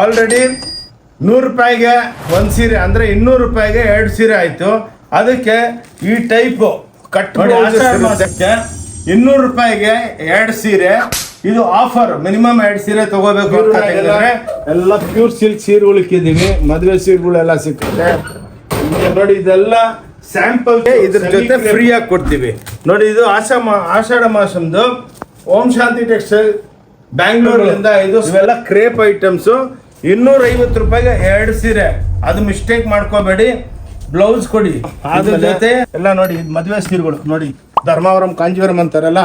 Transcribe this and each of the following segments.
Already 100 ರೂಪಾಯಿಗೆ ಒಂದು ಸೀರೆ ಅಂದರೆ 200 ರೂಪಾಯಿಗೆ 2 ಸೀರೆ ಆಯಿತು. ಅದಕ್ಕೆ ಈ ಟೈಪು ಕಟ್ 200 ರೂಪಾಯಿಗೆ 2 ಸೀರೆ. ಇದು ಆಫರ್, ಮಿನಿಮಮ್ 2 ಸೀರೆ ತಗೋಬೇಕು. ಎಲ್ಲ ಪ್ಯೂರ್ ಸಿಲ್ಕ್ ಸೀರೆಗಳು ಇಕ್ಕಿದ್ದೀವಿ, ಮದುವೆ ಸೀರೆಗಳೆಲ್ಲ ಸಿಕ್ಕುತ್ತೆ ನೋಡಿ. ಇದೆಲ್ಲ ಸ್ಯಾಂಪಲ್ ಇದ್ರ ಜೊತೆ ಫ್ರೀ ಆಗಿ ಕೊಡ್ತೀವಿ ನೋಡಿ. ಇದು ಆಷಾಢ ಮಾಸಂದು ಓಂ ಶಾಂತಿ ಟೆಕ್ಸ್ಟೈಲ್ ಬ್ಯಾಂಗ್ಳೂರಿಂದ ಇವೆಲ್ಲ ಕ್ರೇಪ್ ಐಟಮ್ಸು. 250 ರೂಪಾಯಿಗೆ 2 ಸೀರೆ. ಅದು ಮಿಸ್ಟೇಕ್ ಮಾಡ್ಕೋಬೇಡಿ, ಬ್ಲೌಸ್ ಕೊಡಿ ಅದ್ರ ಜೊತೆ ಎಲ್ಲ ನೋಡಿ. ಇದು ಮದುವೆ ಸೀರೆಗಳು ನೋಡಿ, ಧರ್ಮಾವರಂ ಕಾಂಜೀವರಂ ಅಂತಾರಲ್ಲ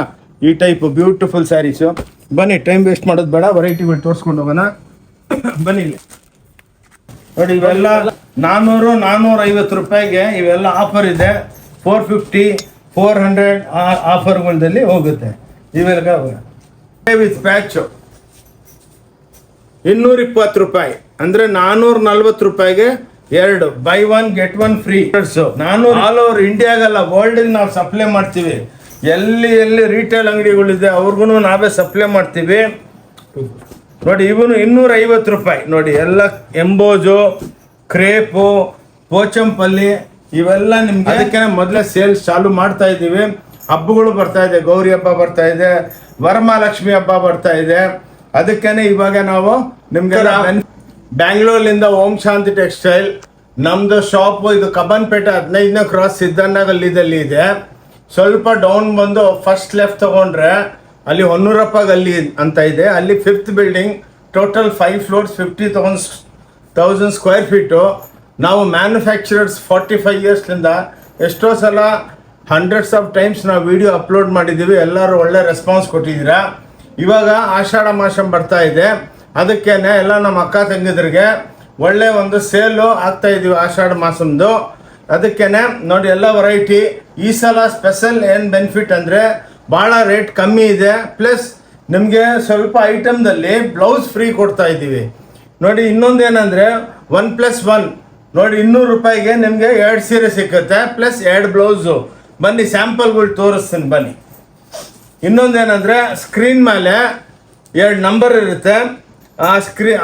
ಈ ಟೈಪ್ ಬ್ಯೂಟಿಫುಲ್ ಸ್ಯಾರೀಸು. ಬನ್ನಿ, ಟೈಮ್ ವೇಸ್ಟ್ ಮಾಡೋದು ಬೇಡ, ವೆರೈಟಿಗಳು ತೋರಿಸ್ಕೊಂಡು ಹೋಗೋಣ ಬನ್ನಿ. ನೋಡಿ ಇವೆಲ್ಲ 400-450 ರೂಪಾಯಿಗೆ ಇವೆಲ್ಲ ಆಫರ್ ಇದೆ. 450, 400 ಆಫರ್ಗಳಲ್ಲಿ ಹೋಗುತ್ತೆ ಇವೆಲ್ಲ. ವಿತ್ ಪ್ಯಾಚು 220 ರೂಪಾಯಿ ಅಂದರೆ 440 ರೂಪಾಯಿಗೆ 2 buy 1 get 1 free. 400 all over ಇಂಡಿಯಾಗಲ್ಲ, ವರ್ಲ್ಡಿಗೆ ನಾವು ಸಪ್ಲೈ ಮಾಡ್ತೀವಿ. ಎಲ್ಲಿ ರಿಟೇಲ್ ಅಂಗಡಿಗಳಿದೆ ಅವ್ರಿಗೂ ನಾವೇ ಸಪ್ಲೈ ಮಾಡ್ತೀವಿ ನೋಡಿ. ಇವನು 250 ರೂಪಾಯಿ ನೋಡಿ. ಎಲ್ಲ ಎಂಬೋಜು, ಕ್ರೇಪು, ಪೋಚಂಪಲ್ಲಿ ಇವೆಲ್ಲ ನಿಮ್ಗೆ. ಅದಕ್ಕೆ ಮೊದಲೇ ಸೇಲ್ಸ್ ಚಾಲು ಮಾಡ್ತಾ ಇದ್ದೀವಿ. ಹಬ್ಬಗಳು ಬರ್ತಾ ಇದೆ, ಗೌರಿ ಹಬ್ಬ ಬರ್ತಾ ಇದೆ, ವರಮಹಾಲಕ್ಷ್ಮಿ ಹಬ್ಬ ಬರ್ತಾ ಇದೆ. ಅದಕ್ಕೇನೆ ಇವಾಗ ನಾವು ನಿಮ್ಗೆಲ್ಲ ಬ್ಯಾಂಗ್ಳೂರ್ಲಿಂದ ಓಂ ಶಾಂತಿ ಟೆಕ್ಸ್ಟೈಲ್ ನಮ್ದು ಶಾಪ್. ಇದು ಕಬ್ಬನ್ಪೇಟೆ 15ನೇ ಕ್ರಾಸ್ ಸಿದ್ದಣ್ಣ ಗಲ್ಲಿದಲ್ಲಿ ಇದೆ. ಸ್ವಲ್ಪ ಡೌನ್ ಬಂದು ಫಸ್ಟ್ ಲೆಫ್ಟ್ ತಗೊಂಡ್ರೆ ಅಲ್ಲಿ ಹೊನ್ನೂರಪ್ಪ ಗಲ್ಲಿ ಅಂತ ಇದೆ. ಅಲ್ಲಿ 5th building, total 5 floors, 50,000 square feet. ನಾವು ಮ್ಯಾನುಫ್ಯಾಕ್ಚರರ್ಸ್ 45 ಇಯರ್ಸ್ಲಿಂದ ಎಷ್ಟೋ ಸಲ ಹಂಡ್ರೆಡ್ಸ್ ಆಫ್ ಟೈಮ್ಸ್ ನಾವು ವಿಡಿಯೋ ಅಪ್ಲೋಡ್ ಮಾಡಿದ್ದೀವಿ. ಎಲ್ಲರೂ ಒಳ್ಳೆ ರೆಸ್ಪಾನ್ಸ್ ಕೊಟ್ಟಿದ್ದೀರಾ. ಇವಾಗ ಆಷಾಢ ಮಾಸ ಬರ್ತಾ ಇದೆ, ಅದಕ್ಕೇನೆ ಎಲ್ಲ ನಮ್ಮ ಅಕ್ಕ ತಂಗಿದ್ರಿಗೆ ಒಳ್ಳೆ ಒಂದು ಸೇಲು ಆಗ್ತಾ ಇದ್ದೀವಿ ಆಷಾಢ ಮಾಸಂದು. ಅದಕ್ಕೇನೆ ನೋಡಿ ಎಲ್ಲ ವೆರೈಟಿ. ಈ ಸಲ ಸ್ಪೆಷಲ್ ಏನು ಬೆನಿಫಿಟ್ ಅಂದರೆ ಭಾಳ ರೇಟ್ ಕಮ್ಮಿ ಇದೆ, ಪ್ಲಸ್ ನಿಮಗೆ ಸ್ವಲ್ಪ ಐಟಮ್ದಲ್ಲಿ ಬ್ಲೌಸ್ ಫ್ರೀ ಕೊಡ್ತಾ ಇದ್ದೀವಿ ನೋಡಿ. ಇನ್ನೊಂದೇನೆಂದರೆ 1+1 ನೋಡಿ. 200 ರೂಪಾಯಿಗೆ ನಿಮಗೆ 2 ಸೀರೆ ಸಿಕ್ಕುತ್ತೆ, ಪ್ಲಸ್ 2 ಬ್ಲೌಸು. ಬನ್ನಿ ಸ್ಯಾಂಪಲ್ಗಳು ತೋರಿಸ್ತೀನಿ ಬನ್ನಿ. ಇನ್ನೊಂದೇನೆಂದರೆ ಸ್ಕ್ರೀನ್ ಮೇಲೆ 2 ನಂಬರ್ ಇರುತ್ತೆ.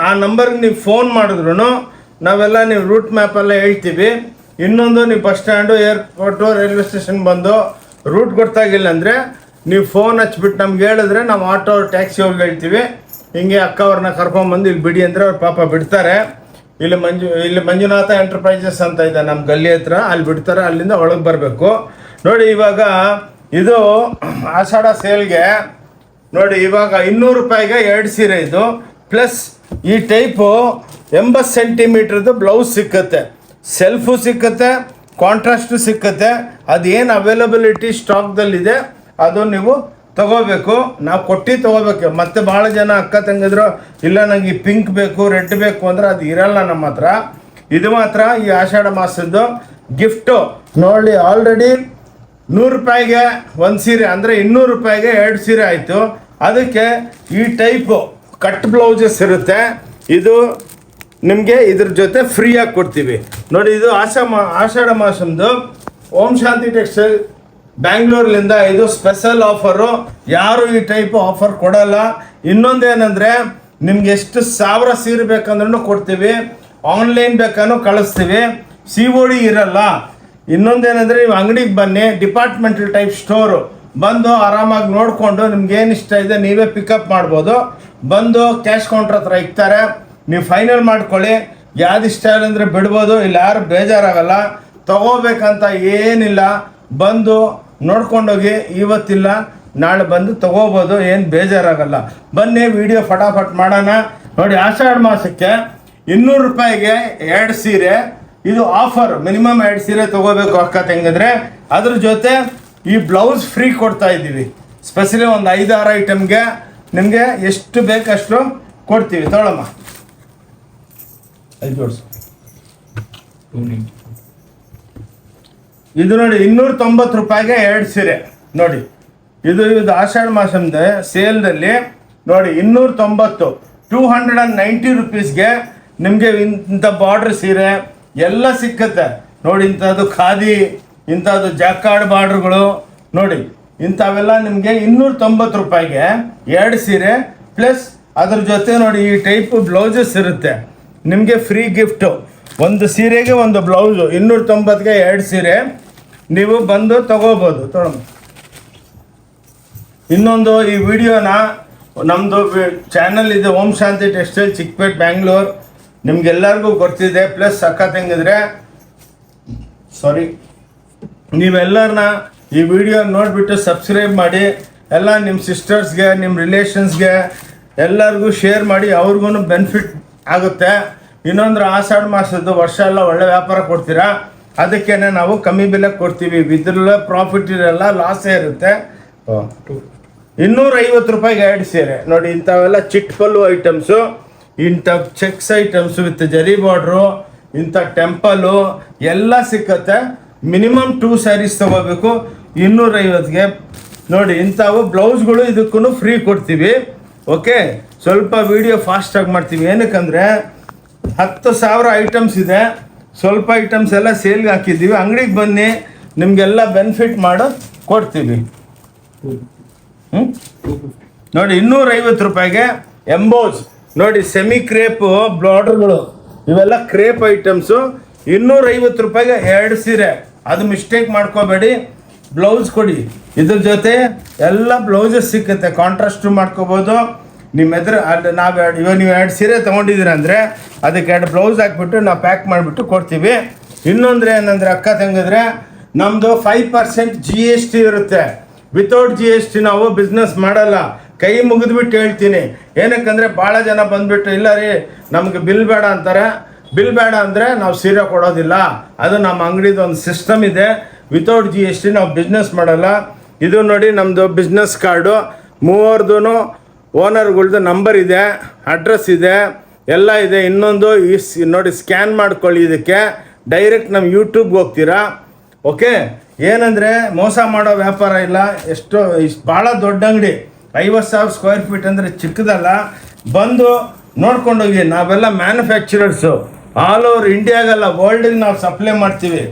ಆ ನಂಬರ್ಗೆ ನೀವು ಫೋನ್ ಮಾಡಿದ್ರು ನಾವೆಲ್ಲ ನೀವು ರೂಟ್ ಮ್ಯಾಪೆಲ್ಲ ಹೇಳ್ತೀವಿ. ಇನ್ನೊಂದು, ನೀವು bus stand, airport, railway station ಬಂದು ರೂಟ್ ಗೊತ್ತಾಗಿಲ್ಲ ಅಂದರೆ ನೀವು ಫೋನ್ ಹಚ್ಬಿಟ್ಟು ನಮ್ಗೆ ಹೇಳಿದ್ರೆ ನಾವು ಆಟೋ ಟ್ಯಾಕ್ಸಿ ಅವ್ರಿಗೆ ಹೇಳ್ತೀವಿ, ಹಿಂಗೆ ಅಕ್ಕ ಅವ್ರನ್ನ ಕರ್ಕೊಂಬಂದು ಇಲ್ಲಿ ಬಿಡಿ ಅಂದರೆ ಅವ್ರು ಪಾಪ ಬಿಡ್ತಾರೆ. ಇಲ್ಲಿ ಮಂಜುನಾಥ ಎಂಟರ್ಪ್ರೈಸಸ್ ಅಂತ ಇದೆ ನಮ್ಮ ಗಲ್ಲಿ ಹತ್ರ, ಅಲ್ಲಿ ಬಿಡ್ತಾರೆ. ಅಲ್ಲಿಂದ ಒಳಗೆ ಬರಬೇಕು ನೋಡಿ. ಇವಾಗ ಇದು ಆಷಾಢ ಸೇಲ್ಗೆ ನೋಡಿ. ಇವಾಗ 200 ರೂಪಾಯಿಗೆ 2 ಸೀರೆ ಇದು, ಪ್ಲಸ್ ಈ ಟೈಪು 80 ಸೆಂಟಿಮೀಟ್ರದ್ದು ಬ್ಲೌಸ್ ಸಿಕ್ಕತ್ತೆ, ಸೆಲ್ಫು ಸಿಕ್ಕತ್ತೆ, ಕಾಂಟ್ರಾಸ್ಟು ಸಿಕ್ಕತ್ತೆ. ಅದೇನು ಅವೈಲಬಿಲಿಟಿ ಸ್ಟಾಕ್ದಲ್ಲಿದೆ ಅದು ನೀವು ತಗೋಬೇಕು. ನಾವು ಕೊಟ್ಟು ತಗೋಬೇಕು. ಮತ್ತು ಭಾಳ ಜನ ಅಕ್ಕ ತಂಗಿದ್ರು ಇಲ್ಲ ನನಗೆ ಪಿಂಕ್ ಬೇಕು, ರೆಡ್ ಬೇಕು ಅಂದರೆ ಅದು ಇರಲ್ಲ ನಮ್ಮ ಹತ್ರ. ಇದು ಮಾತ್ರ ಈ ಆಷಾಢ ಮಾಸದ್ದು ಗಿಫ್ಟು ನೋಡಿ. ಆಲ್ರೆಡಿ 100 ರೂಪಾಯಿಗೆ 1 ಸೀರೆ ಅಂದರೆ 200 ರೂಪಾಯಿಗೆ 2 ಸೀರೆ ಆಯಿತು. ಅದಕ್ಕೆ ಈ ಟೈಪು ಕಟ್ ಬ್ಲೌಸಸ್ ಇರುತ್ತೆ. ಇದು ನಿಮಗೆ ಇದ್ರ ಜೊತೆ ಫ್ರೀಯಾಗಿ ಕೊಡ್ತೀವಿ ನೋಡಿ. ಇದು ಆಷಾಢ ಮಾಸಂದು ಓಂ ಶಾಂತಿ ಟೆಕ್ಸ್ಟೈಲ್ ಬ್ಯಾಂಗ್ಳೂರ್ಲಿಂದ ಇದು ಸ್ಪೆಷಲ್ ಆಫರು. ಯಾರು ಈ ಟೈಪ್ ಆಫರ್ ಕೊಡಲ್ಲ. ಇನ್ನೊಂದೇನೆಂದರೆ ನಿಮ್ಗೆ ಎಷ್ಟು 1000 ಸೀರೆ ಬೇಕಂದ್ರೂ ಕೊಡ್ತೀವಿ, ಆನ್ಲೈನ್ ಬೇಕಾದ್ರೂ ಕಳಿಸ್ತೀವಿ, COD ಇರಲ್ಲ. ಇನ್ನೊಂದೇನೆಂದರೆ ನೀವು ಅಂಗಡಿಗೆ ಬನ್ನಿ, ಡಿಪಾರ್ಟ್ಮೆಂಟಲ್ ಟೈಪ್ ಸ್ಟೋರು, ಬಂದು ಆರಾಮಾಗಿ ನೋಡಿಕೊಂಡು ನಿಮ್ಗೇನು ಇಷ್ಟ ಇದೆ ನೀವೇ ಪಿಕಪ್ ಮಾಡ್ಬೋದು. ಬಂದು ಕ್ಯಾಶ್ ಕೌಂಟ್ರ್ ಹತ್ರ ಇಕ್ತಾರೆ, ನೀವು ಫೈನಲ್ ಮಾಡ್ಕೊಳ್ಳಿ. ಯಾವ್ದು ಇಷ್ಟ ಇಲ್ಲ ಅಂದರೆ ಬಿಡ್ಬೋದು, ಇಲ್ಲಿ ಯಾರು ಬೇಜಾರಾಗಲ್ಲ. ತಗೋಬೇಕಂತ ಏನಿಲ್ಲ, ಬಂದು ನೋಡ್ಕೊಂಡೋಗಿ ಇವತ್ತಿಲ್ಲ ನಾಳೆ ಬಂದು ತಗೋಬೋದು, ಏನು ಬೇಜಾರಾಗಲ್ಲ. ಬನ್ನಿ ವಿಡಿಯೋ ಫಟಾಫಟ್ ಮಾಡೋಣ ನೋಡಿ. ಆಷಾಢ ಮಾಸಕ್ಕೆ 200 ರೂಪಾಯಿಗೆ 2 ಸೀರೆ. ಇದು ಆಫರ್, ಮಿನಿಮಮ್ 2 ಸೀರೆ ತಗೋಬೇಕು ಅಕ್ಕ ತಂಗಿದ್ರೆ. ಅದ್ರ ಜೊತೆ ಈ ಬ್ಲೌಸ್ ಫ್ರೀ ಕೊಡ್ತಾ ಇದ್ದೀವಿ. ಸ್ಪೆಷಲಿ ಒಂದು 5-6 ಐಟಮ್ಗೆ ನಿಮಗೆ ಎಷ್ಟು ಬೇಕಷ್ಟು ಕೊಡ್ತೀವಿ. ತೊಗೊಳಮ್ಮ, 5 ಜೋಡಿಸು. ಇದು ನೋಡಿ 290 ರೂಪಾಯಿಗೆ 2 ಸೀರೆ ನೋಡಿ. ಇದು ಆಷಾಢ ಮಾಸದ ಸೇಲ್ದಲ್ಲಿ ನೋಡಿ 290, 290 ರುಪೀಸ್ಗೆ ನಿಮಗೆ ಇಂಥ ಬಾರ್ಡ್ರ್ ಸೀರೆ ಎಲ್ಲ ಸಿಕ್ಕತ್ತೆ ನೋಡಿ. ಇಂಥದ್ದು ಖಾದಿ, ಇಂಥದ್ದು ಜಾಕಾರ್ಡ್ ಬಾರ್ಡ್ರ್ಗಳು ನೋಡಿ. ಇಂಥವೆಲ್ಲ ನಿಮಗೆ 290 ರೂಪಾಯಿಗೆ 2 ಸೀರೆ, ಪ್ಲಸ್ ಅದ್ರ ಜೊತೆ ನೋಡಿ ಈ ಟೈಪ್ ಬ್ಲೌಸಸ್ ಇರುತ್ತೆ ನಿಮಗೆ ಫ್ರೀ ಗಿಫ್ಟು. ಒಂದು ಸೀರೆಗೆ ಒಂದು ಬ್ಲೌಸು 290ಗೆ 2 ಸೀರೆ ನೀವು ಬಂದು ತಗೋಬೋದು. ಇನ್ನೊಂದು ಈ ವಿಡಿಯೋನ ನಮ್ಮದು ಚಾನಲ್ ಇದೆ ಓಂ ಶಾಂತಿ ಟೆಕ್ಸ್ಟೈಲ್ ಚಿಕ್ಕಪೇಟ್ ಬ್ಯಾಂಗ್ಳೂರ್, ನಿಮ್ಗೆಲ್ಲರಿಗೂ ಗೊತ್ತಿದೆ. ಪ್ಲಸ್ ಸಖತ್ ಸಾರಿ ನೀವೆಲ್ಲರನ್ನ ಈ ವಿಡಿಯೋ ನೋಡಿಬಿಟ್ಟು ಸಬ್ಸ್ಕ್ರೈಬ್ ಮಾಡಿ, ಎಲ್ಲ ನಿಮ್ಮ ಸಿಸ್ಟರ್ಸ್ಗೆ ನಿಮ್ಮ ರಿಲೇಷನ್ಸ್ಗೆ ಎಲ್ಲರಿಗೂ ಶೇರ್ ಮಾಡಿ, ಅವ್ರಿಗೂ ಬೆನಿಫಿಟ್ ಆಗುತ್ತೆ. ಇನ್ನೊಂದು ಆಷಾಢ ಮಾಸದ್ದು ವರ್ಷ ಎಲ್ಲ ಒಳ್ಳೆ ವ್ಯಾಪಾರ ಕೊಡ್ತೀರಾ, ಅದಕ್ಕೇ ನಾವು ಕಮ್ಮಿ ಬೆಲೆಗೆ ಕೊಡ್ತೀವಿ. ಇದ್ರಲ್ಲ ಪ್ರಾಫಿಟ್ ಇರಲ್ಲ, ಲಾಸೇ ಇರುತ್ತೆ. 250 ರೂಪಾಯಿಗೆ 2 ಸೀರೆ ನೋಡಿ. ಇಂಥವೆಲ್ಲ ಚಿಟ್ ಪಲ್ಲು ಐಟಮ್ಸು, ಇಂಥ ಚೆಕ್ಸ್ ಐಟಮ್ಸು ವಿತ್ ಜರಿ ಬಾರ್ಡ್ರು, ಇಂಥ ಟೆಂಪಲು ಎಲ್ಲ ಸಿಕ್ಕತ್ತೆ. ಮಿನಿಮಮ್ 2 ಸ್ಯಾರೀಸ್ ತೊಗೋಬೇಕು 250ಗೆ ನೋಡಿ. ಇಂಥವು ಬ್ಲೌಸ್ಗಳು ಇದಕ್ಕೂ ಫ್ರೀ ಕೊಡ್ತೀವಿ. ಓಕೆ, ಸ್ವಲ್ಪ ವಿಡಿಯೋ ಫಾಸ್ಟಾಗಿ ಮಾಡ್ತೀವಿ. ಏನಕ್ಕಂದರೆ 10,000 ಐಟಮ್ಸ್ ಇದೆ, ಸ್ವಲ್ಪ ಐಟಮ್ಸ್ ಎಲ್ಲ ಸೇಲ್ಗೆ ಹಾಕಿದ್ದೀವಿ. ಅಂಗಡಿಗೆ ಬನ್ನಿ, ನಿಮಗೆಲ್ಲ ಬೆನಿಫಿಟ್ ಮಾಡೋ ಕೊಡ್ತೀವಿ. ನೋಡಿ 250 ರೂಪಾಯಿಗೆ ಎಂಬೋಸ್ ನೋಡಿ, ಸೆಮಿ ಕ್ರೇಪು ಬಾರ್ಡರ್ಗಳು, ಇವೆಲ್ಲ ಕ್ರೇಪ್ ಐಟಮ್ಸು. 250 ರೂಪಾಯಿಗೆ 2 ಸೀರೆ, ಅದು ಮಿಸ್ಟೇಕ್ ಮಾಡ್ಕೋಬೇಡಿ. ಬ್ಲೌಸ್ ಕೊಡಿ, ಇದ್ರ ಜೊತೆ ಎಲ್ಲ ಬ್ಲೌಸಸ್ ಸಿಕ್ಕುತ್ತೆ, ಕಾಂಟ್ರಾಸ್ಟು ಮಾಡ್ಕೋಬೋದು. ನಿಮ್ಮ ಎದುರು ಇವಾಗ ನೀವು 2 ಸೀರೆ ತೊಗೊಂಡಿದ್ದೀರ ಅಂದರೆ ಅದಕ್ಕೆ 2 ಬ್ಲೌಸ್ ಹಾಕ್ಬಿಟ್ಟು ನಾವು ಪ್ಯಾಕ್ ಮಾಡಿಬಿಟ್ಟು ಕೊಡ್ತೀವಿ. ಇನ್ನೊಂದ್ರೆ ಏನಂದರೆ ಅಕ್ಕ ತಂಗಿದ್ರೆ, ನಮ್ಮದು 5% GST ಇರುತ್ತೆ. ವಿತೌಟ್ GST ನಾವು ಬಿಸ್ನೆಸ್ ಮಾಡಲ್ಲ. ಕೈ ಮುಗಿದ್ಬಿಟ್ಟು ಹೇಳ್ತೀನಿ, ಏನಕ್ಕಂದರೆ ಭಾಳ ಜನ ಬಂದುಬಿಟ್ಟು ಇಲ್ಲ ರೀ ನಮಗೆ ಬಿಲ್ ಬೇಡ ಅಂತಾರೆ. ಬಿಲ್ ಬೇಡ ಅಂದರೆ ನಾವು ಸೀರೆ ಕೊಡೋದಿಲ್ಲ. ಅದು ನಮ್ಮ ಅಂಗಡಿದು ಒಂದು ಸಿಸ್ಟಮ್ ಇದೆ. ವಿತೌಟ್ GST ನಾವು ಬಿಸ್ನೆಸ್ ಮಾಡಲ್ಲ. ಇದು ನೋಡಿ ನಮ್ಮದು ಬಿಸ್ನೆಸ್ ಕಾರ್ಡು, ಮೂವರ್ದು ಓನರ್ಗಳ್ದು ನಂಬರ್ ಇದೆ, ಅಡ್ರೆಸ್ ಇದೆ, ಎಲ್ಲ ಇದೆ. ಇನ್ನೊಂದು ನೋಡಿ ಸ್ಕ್ಯಾನ್ ಮಾಡ್ಕೊಳ್ಳಿ, ಇದಕ್ಕೆ ಡೈರೆಕ್ಟ್ ನಮ್ಮ ಯೂಟ್ಯೂಬ್ಗೆ ಹೋಗ್ತೀರಾ. ಓಕೆ, ಏನಂದರೆ ಮೋಸ ಮಾಡೋ ವ್ಯಾಪಾರ ಇಲ್ಲ. ಭಾಳ ದೊಡ್ಡ ಅಂಗಡಿ, 50,000 ಸ್ಕ್ವೇರ್ ಫೀಟ್ ಅಂದರೆ ಚಿಕ್ಕದಲ್ಲ. ಬಂದು ನೋಡ್ಕೊಂಡೋಗಿ, ನಾವೆಲ್ಲ ಮ್ಯಾನುಫ್ಯಾಕ್ಚರರ್ಸು, ಆಲ್ ಓವರ್ ಇಂಡಿಯಾಗೆಲ್ಲ ವರ್ಲ್ಡಿಗೆ ನಾವು ಸಪ್ಲೈ ಮಾಡ್ತೀವಿ.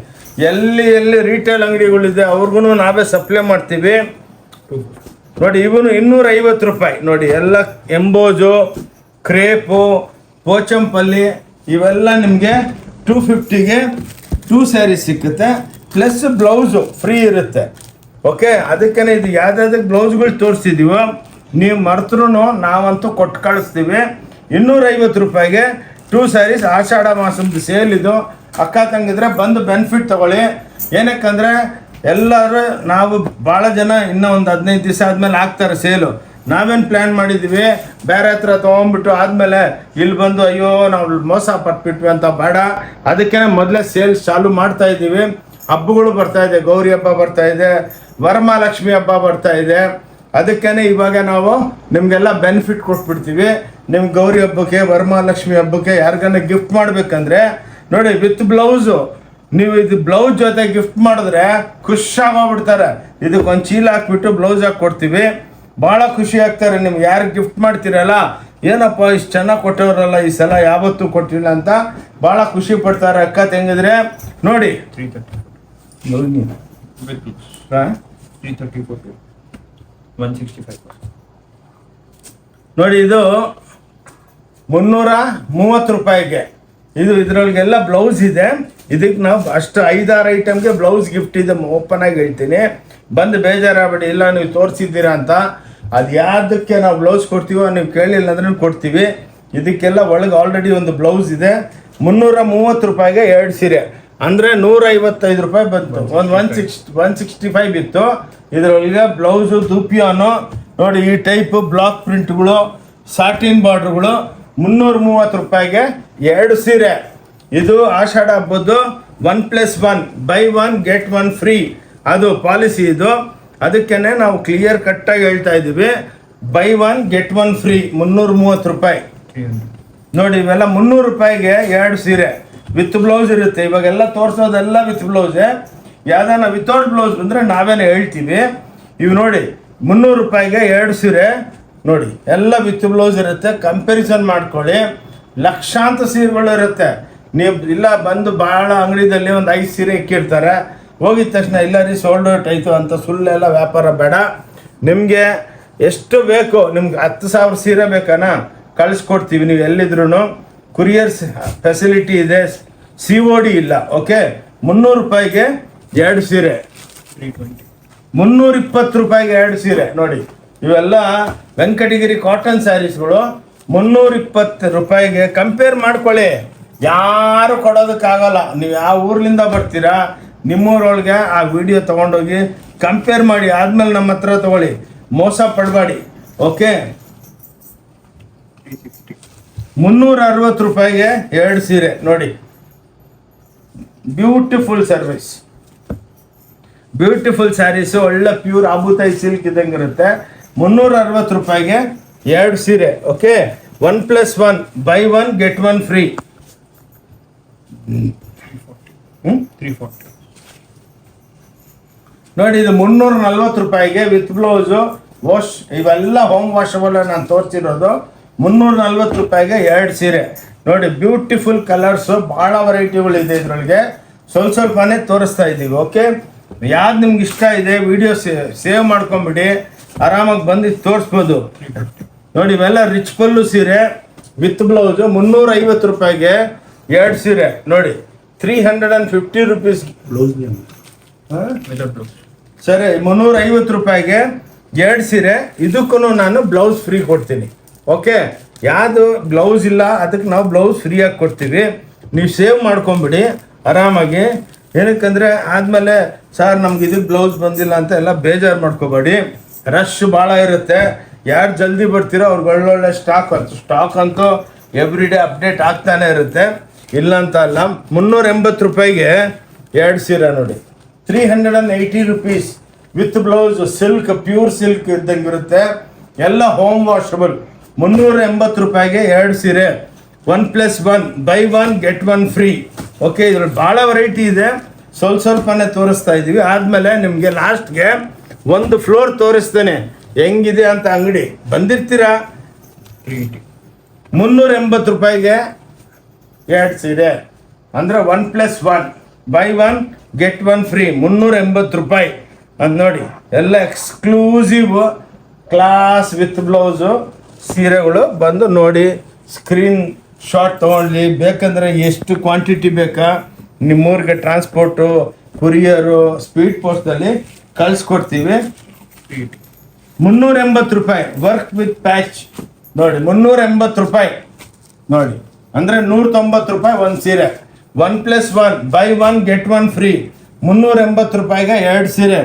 ಎಲ್ಲಿ ರಿಟೇಲ್ ಅಂಗಡಿಗಳಿದೆ ಅವ್ರಿಗೂ ನಾವೇ ಸಪ್ಲೈ ಮಾಡ್ತೀವಿ. ನೋಡಿ ಇವನು 250 ರೂಪಾಯಿ ನೋಡಿ. ಎಲ್ಲ ಎಂಬೋಜು, ಕ್ರೇಪು, ಪೋಚಂಪಲ್ಲಿ ಇವೆಲ್ಲ ನಿಮಗೆ 250ಗೆ 2 ಸ್ಯಾರಿ ಸಿಕ್ಕುತ್ತೆ. ಪ್ಲಸ್ ಬ್ಲೌಸು ಫ್ರೀ ಇರುತ್ತೆ. ಓಕೆ, ಅದಕ್ಕೇ ಇದು ಯಾವ್ದಾದಕ್ಕೆ ಬ್ಲೌಸ್ಗಳು ತೋರಿಸಿದ್ದೀವೋ ನೀವು ಮರ್ತರೂ ನಾವಂತೂ ಕೊಟ್ಟು ಕಳಿಸ್ತೀವಿ. 250 ರೂಪಾಯಿಗೆ 2 ಸ್ಯಾರೀಸ್. ಆಷಾಢ ಮಾಸದ ಸೇಲ್ ಇದು. ಅಕ್ಕ ತಂಗಿದ್ರೆ ಬಂದು ಬೆನಿಫಿಟ್ ತೊಗೊಳ್ಳಿ. ಏನಕ್ಕಂದರೆ ಎಲ್ಲರೂ ನಾವು ಭಾಳ ಜನ ಇನ್ನೂ ಒಂದು 15 ದಿವಸ ಆದಮೇಲೆ ಆಗ್ತಾರೆ ಸೇಲು. ನಾವೇನು ಪ್ಲ್ಯಾನ್ ಮಾಡಿದ್ದೀವಿ, ಬೇರೆ ಹತ್ರ ತೊಗೊಂಬಿಟ್ಟು ಆದಮೇಲೆ ಇಲ್ಲಿ ಬಂದು ಅಯ್ಯೋ ನಾವು ಮೋಸ ಪಟ್ಬಿಟ್ವಿ ಅಂತ ಬೇಡ. ಅದಕ್ಕೇ ಮೊದಲೇ ಸೇಲ್ಸ್ ಚಾಲು ಮಾಡ್ತಾ ಇದ್ದೀವಿ. ಹಬ್ಬಗಳು ಬರ್ತಾಯಿದೆ, ಗೌರಿ ಹಬ್ಬ ಬರ್ತಾಯಿದೆ, ವರಮಹಾಲಕ್ಷ್ಮಿ ಹಬ್ಬ ಬರ್ತಾಯಿದೆ. ಅದಕ್ಕೇ ಇವಾಗ ನಾವು ನಿಮಗೆಲ್ಲ ಬೆನಿಫಿಟ್ ಕೊಟ್ಬಿಡ್ತೀವಿ. ನಿಮ್ಗೆ ಗೌರಿ ಹಬ್ಬಕ್ಕೆ, ವರಮಹಾಲಕ್ಷ್ಮಿ ಹಬ್ಬಕ್ಕೆ ಯಾರಿಗಾನ ಗಿಫ್ಟ್ ಮಾಡಬೇಕಂದ್ರೆ ನೋಡಿ ವಿತ್ ಬ್ಲೌಸು, ನೀವು ಇದು ಬ್ಲೌಸ್ ಜೊತೆ ಗಿಫ್ಟ್ ಮಾಡಿದ್ರೆ ಖುಷಿಯಾಗೋಗ್ಬಿಡ್ತಾರೆ. ಇದಕ್ಕೊಂದು ಚೀಲ ಹಾಕ್ಬಿಟ್ಟು ಬ್ಲೌಸ್ ಹಾಕಿ ಕೊಡ್ತೀವಿ. ಭಾಳ ಖುಷಿ ಆಗ್ತಾರೆ. ನಿಮ್ಗೆ ಯಾರಿಗೆ ಗಿಫ್ಟ್ ಮಾಡ್ತೀರಲ್ಲ, ಏನಪ್ಪ ಇಷ್ಟು ಚೆನ್ನಾಗಿ ಕೊಟ್ಟವರಲ್ಲ ಈ ಸಲ ಯಾವತ್ತೂ ಕೊಟ್ಟಿಲ್ಲ ಅಂತ ಭಾಳ ಖುಷಿ ಪಡ್ತಾರೆ ಅಕ್ಕ ತಂಗಿದ್ರೆ. ನೋಡಿ 330 ನೋಡಿ, ಇದು 330 ರೂಪಾಯಿಗೆ. ಇದರೊಳಗೆಲ್ಲ ಬ್ಲೌಸ್ ಇದೆ. ಇದಕ್ಕೆ ನಾವು ಅಷ್ಟು 5-6 ಐಟಮ್ಗೆ ಬ್ಲೌಸ್ ಗಿಫ್ಟ್ ಇದೆ. ಓಪನ್ ಆಗಿ ಹೇಳ್ತೀನಿ, ಬಂದು ಬೇಜಾರಾಗಬೇಡಿ. ಇಲ್ಲ ನೀವು ತೋರಿಸಿದ್ದೀರಾ ಅಂತ, ಅದು ಯಾವುದಕ್ಕೆ ನಾವು ಬ್ಲೌಸ್ ಕೊಡ್ತೀವೋ ನೀವು ಕೇಳಿಲ್ಲ ಅಂದ್ರೆ ಕೊಡ್ತೀವಿ. ಇದಕ್ಕೆಲ್ಲ ಒಳಗೆ ಆಲ್ರೆಡಿ ಒಂದು ಬ್ಲೌಸ್ ಇದೆ. 330 ರೂಪಾಯಿಗೆ 2 ಸೀರೆ ಅಂದರೆ 155 ರೂಪಾಯಿ ಬಂತು. ಒಂದು 165 ಇತ್ತು. ಇದರೊಳಗೆ ಬ್ಲೌಸು, ದುಪಿಯಾನು ನೋಡಿ, ಈ ಟೈಪು ಬ್ಲಾಕ್ ಪ್ರಿಂಟ್ಗಳು, ಸಾಟಿನ್ ಬಾರ್ಡ್ರುಗಳು. 330 ರೂಪಾಯಿಗೆ 2 ಸೀರೆ. ಇದು ಆಷಾಢ ಹಬ್ಬದ್ದು 1+1 ಬೈ 1 ಗೆಟ್ 1 ಫ್ರೀ ಅದು ಪಾಲಿಸಿ ಇದು. ಅದಕ್ಕೇ ನಾವು ಕ್ಲಿಯರ್ ಕಟ್ಟಾಗಿ ಹೇಳ್ತಾ ಇದ್ದೀವಿ, ಬೈ 1 ಗೆಟ್ 1 ಫ್ರೀ 330 ರೂಪಾಯಿ ನೋಡಿ. ಇವೆಲ್ಲ 300 ರೂಪಾಯಿಗೆ 2 ಸೀರೆ ವಿತ್ ಬ್ಲೌಸ್ ಇರುತ್ತೆ. ಇವಾಗೆಲ್ಲ ತೋರಿಸೋದೆಲ್ಲ ವಿತ್ ಬ್ಲೌಸೇ. ಯಾವ್ದಾನ ವಿತೌಟ್ ಬ್ಲೌಸ್ ಬಂದರೆ ನಾವೇನು ಹೇಳ್ತೀವಿ. ಇವು ನೋಡಿ 300 ರೂಪಾಯಿಗೆ 2 ಸೀರೆ ನೋಡಿ, ಎಲ್ಲ ವಿತ್ ಬ್ಲೌಸ್ ಇರುತ್ತೆ. ಕಂಪ್ಯಾರಿಸನ್ ಮಾಡ್ಕೊಳ್ಳಿ. ಲಕ್ಷಾಂತರ ಸೀರೆಗಳು ಇರುತ್ತೆ. ನೀವು ಇಲ್ಲ ಬಂದು ಭಾಳ ಅಂಗಡಿದಲ್ಲಿ ಒಂದು 5 ಸೀರೆ ಇಕ್ಕಿರ್ತಾರೆ, ಹೋಗಿದ ತಕ್ಷಣ ಇಲ್ಲ ರೀ ಸೋಲ್ಡ್ ಔಟ್ ಆಯಿತು ಅಂತ ಸುಳ್ಳೆಲ್ಲ ವ್ಯಾಪಾರ ಬೇಡ. ನಿಮಗೆ ಎಷ್ಟು ಬೇಕು, ನಿಮ್ಗೆ 10,000 ಸೀರೆ ಬೇಕಾನ ಕಳಿಸ್ಕೊಡ್ತೀವಿ. ನೀವು ಎಲ್ಲಿದ್ರು ಕುರಿಯರ್ಸ್ ಫೆಸಿಲಿಟಿ ಇದೆ, COD ಇಲ್ಲ. ಓಕೆ, 300 ರೂಪಾಯಿಗೆ 2 ಸೀರೆ, 320 ರೂಪಾಯಿಗೆ 2 ಸೀರೆ. ನೋಡಿ, ಇವೆಲ್ಲ ವೆಂಕಟಗಿರಿ ಕಾಟನ್ ಸ್ಯಾರೀಸ್ಗಳು 320 ರೂಪಾಯಿಗೆ. ಕಂಪೇರ್ ಮಾಡ್ಕೊಳ್ಳಿ, ಯಾರು ಕೊಡೋದಕ್ಕಾಗಲ್ಲ. ನೀವು ಯಾವ ಊರ್ಲಿಂದ ಬರ್ತೀರಾ, ನಿಮ್ಮೂರೊಳಗೆ ಆ ವಿಡಿಯೋ ತೊಗೊಂಡೋಗಿ ಕಂಪೇರ್ ಮಾಡಿ ಆದ್ಮೇಲೆ ನಮ್ಮ ಹತ್ರ ತಗೊಳ್ಳಿ, ಮೋಸ ಪಡಬೇಡಿ. ಓಕೆ, 360 ರೂಪಾಯಿಗೆ 2 ಸೀರೆ. ನೋಡಿ, ಬ್ಯೂಟಿಫುಲ್ ಸರ್ವಿಸ್, ಬ್ಯೂಟಿಫುಲ್ ಸ್ಯಾರೀಸು, ಒಳ್ಳೆ ಪ್ಯೂರ್ ಆಬುತಾಯಿ ಸಿಲ್ಕ್ ಇದ್ದಂಗೆ ಇರುತ್ತೆ. 360 ರೂಪಾಯಿಗೆ 2 ಸೀರೆ. Okay, 1+1 by 1 get 1 free. 340. ನೋಡಿ, ಇದು 340 ರೂಪಾಯಿಗೆ ವಿತ್ ಬ್ಲೌಸು ವಾಶ್, ಇವೆಲ್ಲ ಹೋಮ್ ವಾಶಬಲ್ ನಾನು ತೋರಿಸಿರೋದು. 340 ರೂಪಾಯಿಗೆ 2 ಸೀರೆ. ನೋಡಿ, ಬ್ಯೂಟಿಫುಲ್ ಕಲರ್ಸು, ಭಾಳ ವೆರೈಟಿಗಳಿದೆ ಇದರೊಳಗೆ. ಸ್ವಲ್ಪನೇ ತೋರಿಸ್ತಾ ಇದ್ದೀವಿ. ಓಕೆ, ಯಾವ್ದು ನಿಮ್ಗೆ ಇಷ್ಟ ಇದೆ ವಿಡಿಯೋ ಸೇವ್ ಮಾಡ್ಕೊಂಬಿಡಿ, ಆರಾಮಾಗಿ ಬಂದು ತೋರಿಸ್ಬೋದು. ನೋಡಿ, ಇವೆಲ್ಲ ರಿಚ್ ಪಲ್ಲು ಸೀರೆ ವಿತ್ ಬ್ಲೌಸು 350 ರೂಪಾಯಿಗೆ 2 ಸೀರೆ. ನೋಡಿ, 350 ರುಪೀಸ್ ಸರಿ. 350 ರೂಪಾಯಿಗೆ 2 ಸೀರೆ. ಇದಕ್ಕೂ ನಾನು ಬ್ಲೌಸ್ ಫ್ರೀ ಕೊಡ್ತೀನಿ. ಓಕೆ, ಯಾವುದು ಬ್ಲೌಸ್ ಇಲ್ಲ ಅದಕ್ಕೆ ನಾವು ಬ್ಲೌಸ್ ಫ್ರೀಯಾಗಿ ಕೊಡ್ತೀವಿ. ನೀವು ಸೇವ್ ಮಾಡ್ಕೊಂಬಿಡಿ ಆರಾಮಾಗಿ. ಏನಕ್ಕಂದರೆ ಆದಮೇಲೆ ಸರ್ ನಮ್ಗೆ ಇದಕ್ಕೆ ಬ್ಲೌಸ್ ಬಂದಿಲ್ಲ ಅಂತ ಎಲ್ಲ ಬೇಜಾರು ಮಾಡ್ಕೋಬೇಡಿ. ರಶ್ ಭಾಳ ಇರುತ್ತೆ. ಯಾರು ಜಲ್ದಿ ಬರ್ತೀರೋ ಅವ್ರಿಗೆ ಒಳ್ಳೊಳ್ಳೆ ಸ್ಟಾಕ್ ಅಂತೂ ಎವ್ರಿ ಡೇ ಅಪ್ಡೇಟ್ ಆಗ್ತಾನೆ ಇರುತ್ತೆ, ಇಲ್ಲ ಅಂತ ಅಲ್ಲ. 380 ರೂಪಾಯಿಗೆ 2 ಸೀರೆ. ನೋಡಿ, 380 rupees with blouse, silk, pure silk ಇದ್ದಂಗೆ ಇರುತ್ತೆ. ಎಲ್ಲ ಹೋಮ್ ವಾಶಬಲ್. 380 ರೂಪಾಯಿಗೆ 2 ಸೀರೆ, 1+1 ಬೈ 1 ಗೆಟ್ 1 ಫ್ರೀ. ಓಕೆ, ಇದ್ರಲ್ಲಿ ಭಾಳ ವೆರೈಟಿ ಇದೆ, ಸ್ವಲ್ಪನೇ ತೋರಿಸ್ತಾ ಇದ್ದೀವಿ. ಆದಮೇಲೆ ನಿಮಗೆ ಲಾಸ್ಟ್ಗೆ ಒಂದು ಫ್ಲೋರ್ ತೋರಿಸ್ತೇನೆ ಹೆಂಗಿದೆ ಅಂತ. ಅಂಗಡಿ ಬಂದಿರ್ತೀರಾ. 380 ರೂಪಾಯಿಗೆ 2 ಸೀರೆ ಅಂದರೆ 1+1 ಬೈ 1 ಗೆಟ್ 1 ಫ್ರೀ. 380 ರೂಪಾಯಿ. ಅದು ನೋಡಿ, ಎಲ್ಲ ಎಕ್ಸ್ಕ್ಲೂಸಿವ್ ಕ್ಲಾಸ್ ವಿತ್ ಬ್ಲೌಸು ಸೀರೆಗಳು. ಬಂದು ನೋಡಿ, ಸ್ಕ್ರೀನ್ ಶಾಟ್ ತೊಗೊಳ್ಳಿ. ಬೇಕಂದರೆ ಎಷ್ಟು ಕ್ವಾಂಟಿಟಿ ಬೇಕಾ ನಿಮ್ಮೂರಿಗೆ ಟ್ರಾನ್ಸ್ಪೋರ್ಟು, ಕುರಿಯರು, ಸ್ಪೀಡ್ ಪೋಸ್ಟಲ್ಲಿ ಕಳಿಸ್ಕೊಡ್ತೀವಿ. 380 ರೂಪಾಯಿ ವರ್ಕ್ ವಿತ್ ಪ್ಯಾಚ್. ನೋಡಿ, 380 ರೂಪಾಯಿ. ನೋಡಿ, ಅಂದರೆ 190 ರೂಪಾಯಿ ಒಂದು ಸೀರೆ. 1+1 ಬೈ 1 ಗೆಟ್ 1 ಫ್ರೀ. 380 ರೂಪಾಯಿಗೆ 2 ಸೀರೆ.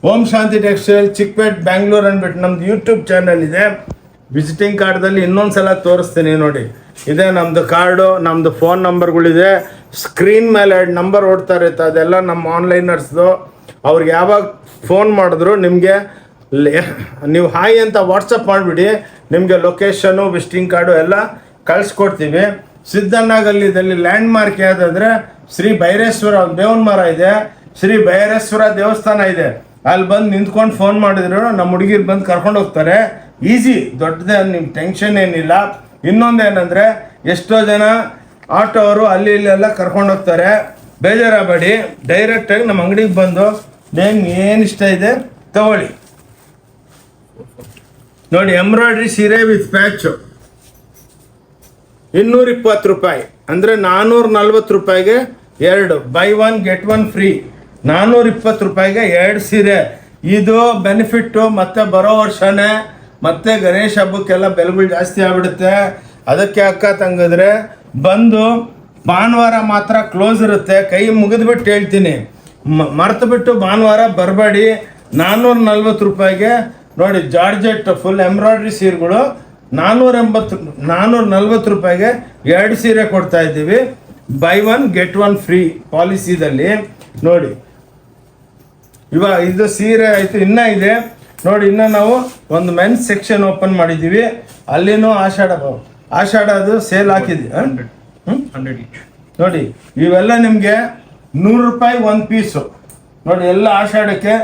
ಓಂ ಶಾಂತಿ ಟೆಕ್ಸ್ಟೈಲ್, ಚಿಕ್ಕಪೇಟ್, ಬ್ಯಾಂಗ್ಳೂರ್ ಅಂದ್ಬಿಟ್ಟು ನಮ್ದು ಯೂಟ್ಯೂಬ್ ಚಾನಲ್ ಇದೆ. ವಿಸಿಟಿಂಗ್ ಕಾರ್ಡ್ದಲ್ಲಿ ಇನ್ನೊಂದು ಸಲ ತೋರಿಸ್ತೀನಿ. ನೋಡಿ, ಇದೆ ನಮ್ಮದು ಕಾರ್ಡು, ನಮ್ಮದು ಫೋನ್ ನಂಬರ್ಗಳಿದೆ. ಸ್ಕ್ರೀನ್ ಮೇಲೆ 2 ನಂಬರ್ ಓಡ್ತಾ ಇರುತ್ತೆ, ಅದೆಲ್ಲ ನಮ್ಮ ಆನ್ಲೈನರ್ಸ್ದು. ಅವ್ರಿಗೆ ಯಾವಾಗ ಫೋನ್ ಮಾಡಿದ್ರು ನಿಮಗೆ ನೀವು ಹಾಯ್ ಅಂತ ವಾಟ್ಸಪ್ ಮಾಡಿಬಿಡಿ, ನಿಮಗೆ ಲೊಕೇಶನು, ವಿಸಿಟಿಂಗ್ ಕಾರ್ಡು ಎಲ್ಲ ಕಳಿಸ್ಕೊಡ್ತೀವಿ. ಸಿದ್ದಣ್ಣಗಲ್ಲಿದಲ್ಲಿ ಲ್ಯಾಂಡ್ ಮಾರ್ಕ್ ಯಾವುದಂದರೆ ಶ್ರೀ ಭೈರೇಶ್ವರ, ಬೇವನ ಮರ ಇದೆ, ಶ್ರೀ ಭೈರೇಶ್ವರ ದೇವಸ್ಥಾನ ಇದೆ. ಅಲ್ಲಿ ಬಂದು ನಿಂತ್ಕೊಂಡು ಫೋನ್ ಮಾಡಿದ್ರು ನಮ್ಮ ಹುಡುಗಿರು ಬಂದು ಕರ್ಕೊಂಡು ಹೋಗ್ತಾರೆ. ಈಸಿ, ದೊಡ್ಡದೇ, ನಿಮ್ಗೆ ಟೆನ್ಷನ್ ಏನಿಲ್ಲ. ಇನ್ನೊಂದೇನೆಂದರೆ ಎಷ್ಟೋ ಜನ ಆಟೋ ಅವರು ಅಲ್ಲಿ ಇಲ್ಲೆಲ್ಲ ಕರ್ಕೊಂಡು ಹೋಗ್ತಾರೆ, ಬೇಜಾರಾಗಬೇಡಿ. ಡೈರೆಕ್ಟಾಗಿ ನಮ್ಮ ಅಂಗಡಿಗೆ ಬಂದು ಏನು ಇಷ್ಟ ಇದೆ ತಗೊಳ್ಳಿ. ನೋಡಿ, ಎಂಬ್ರಾಯ್ಡ್ರಿ ಸೀರೆ ವಿತ್ ಪ್ಯಾಚು 220 ರೂಪಾಯಿ ಅಂದರೆ 440 ರೂಪಾಯಿಗೆ 2 ಬೈ 1 ಗೆಟ್ 1 ಫ್ರೀ. 420 ರೂಪಾಯಿಗೆ 2 ಸೀರೆ. ಇದು ಬೆನಿಫಿಟ್ಟು. ಮತ್ತೆ ಬರೋ ವರ್ಷನೇ ಮತ್ತೆ ಗಣೇಶ ಹಬ್ಬಕ್ಕೆಲ್ಲ ಬೆಲೆಗಳು ಜಾಸ್ತಿ ಆಗ್ಬಿಡುತ್ತೆ. ಅದಕ್ಕೆ ಅಕ್ಕ ತಂಗಿದ್ರೆ ಬಂದು ಭಾನುವಾರ ಮಾತ್ರ ಕ್ಲೋಸ್ ಇರುತ್ತೆ. ಕೈ ಮುಗಿದ್ಬಿಟ್ಟು ಹೇಳ್ತೀನಿ, ಮರ್ತು ಬಿಟ್ಟು ಭಾನುವಾರ ಬರಬೇಡಿ. 440 ರೂಪಾಯಿಗೆ ನೋಡಿ, ಜಾರ್ಜೆಟ್ ಫುಲ್ ಎಂಬ್ರಾಯ್ಡ್ರಿ ಸೀರೆಗಳು 440 ರೂಪಾಯಿಗೆ 2 ಸೀರೆ ಕೊಡ್ತಾ ಇದ್ದೀವಿ. ಬೈ 1 ಗೆಟ್ 1 ಫ್ರೀ ಪಾಲಿಸಿದಲ್ಲಿ. ನೋಡಿ, ಇವಾಗ ಇದು ಸೀರೆ ಆಯಿತು. ಇನ್ನೂ ಇದೆ ನೋಡಿ, ಇನ್ನೂ ನಾವು ಒಂದು ಮೆನ್ಸ್ ಸೆಕ್ಷನ್ ಓಪನ್ ಮಾಡಿದ್ದೀವಿ. ಅಲ್ಲಿನೂ ಆಷಾಢದು ಸೇಲ್ ಹಾಕಿದ್ವಿ. 100 each. ನೋಡಿ, ಇವೆಲ್ಲ ನಿಮಗೆ 100 ರೂಪಾಯಿ ಒಂದು ಪೀಸು. ನೋಡಿ, ಎಲ್ಲ ಆಷಾಢಕ್ಕೆ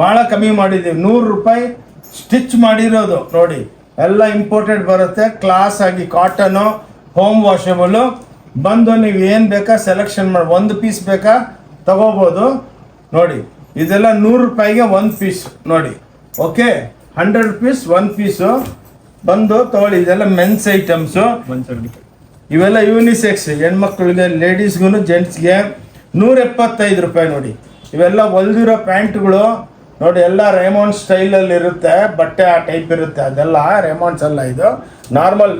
ಭಾಳ ಕಮ್ಮಿ ಮಾಡಿದ್ದೀವಿ. 100 ರೂಪಾಯಿ ಸ್ಟಿಚ್ ಮಾಡಿರೋದು. ನೋಡಿ, ಎಲ್ಲ ಇಂಪೋರ್ಟೆಡ್ ಬರುತ್ತೆ. ಕ್ಲಾಸ್ ಆಗಿ ಕಾಟನು, ಹೋಮ್ ವಾಷಬಲು. ಬಂದು ನೀವು ಏನು ಬೇಕಾ ಸೆಲೆಕ್ಷನ್ ಮಾಡಿ, 1 ಪೀಸ್ ಬೇಕಾ ತಗೋಬೋದು. ನೋಡಿ, ಇದೆಲ್ಲ 100 ರೂಪಾಯಿಗೆ 1 ಪೀಸ್. ನೋಡಿ, ಓಕೆ, 100 rupees 1 ಪೀಸು. ಬಂದು ತಗೊಳ್ಳಿ. ಇದೆಲ್ಲ ಮೆನ್ಸ್ ಐಟಮ್ಸು, 175. ಇವೆಲ್ಲ ಯೂನಿಸೆಕ್ಸ್, ಹೆಣ್ಮಕ್ಳಿಗೆ, ಲೇಡೀಸ್ಗೂ, ಜೆಂಟ್ಸ್ಗೆ 175 ರೂಪಾಯಿ ನೋಡಿ. ಇವೆಲ್ಲ ಹೊಲ್ದಿರೋ ಪ್ಯಾಂಟ್ಗಳು ನೋಡಿ, ಎಲ್ಲ ರೇಮಾಂಡ್ ಸ್ಟೈಲಲ್ಲಿ ಇರುತ್ತೆ, ಬಟ್ಟೆ ಆ ಟೈಪ್ ಇರುತ್ತೆ. ಅದೆಲ್ಲ ರೇಮಾಂಡ್ಸ್ ಅಲ್ಲ, ಇದು ನಾರ್ಮಲ್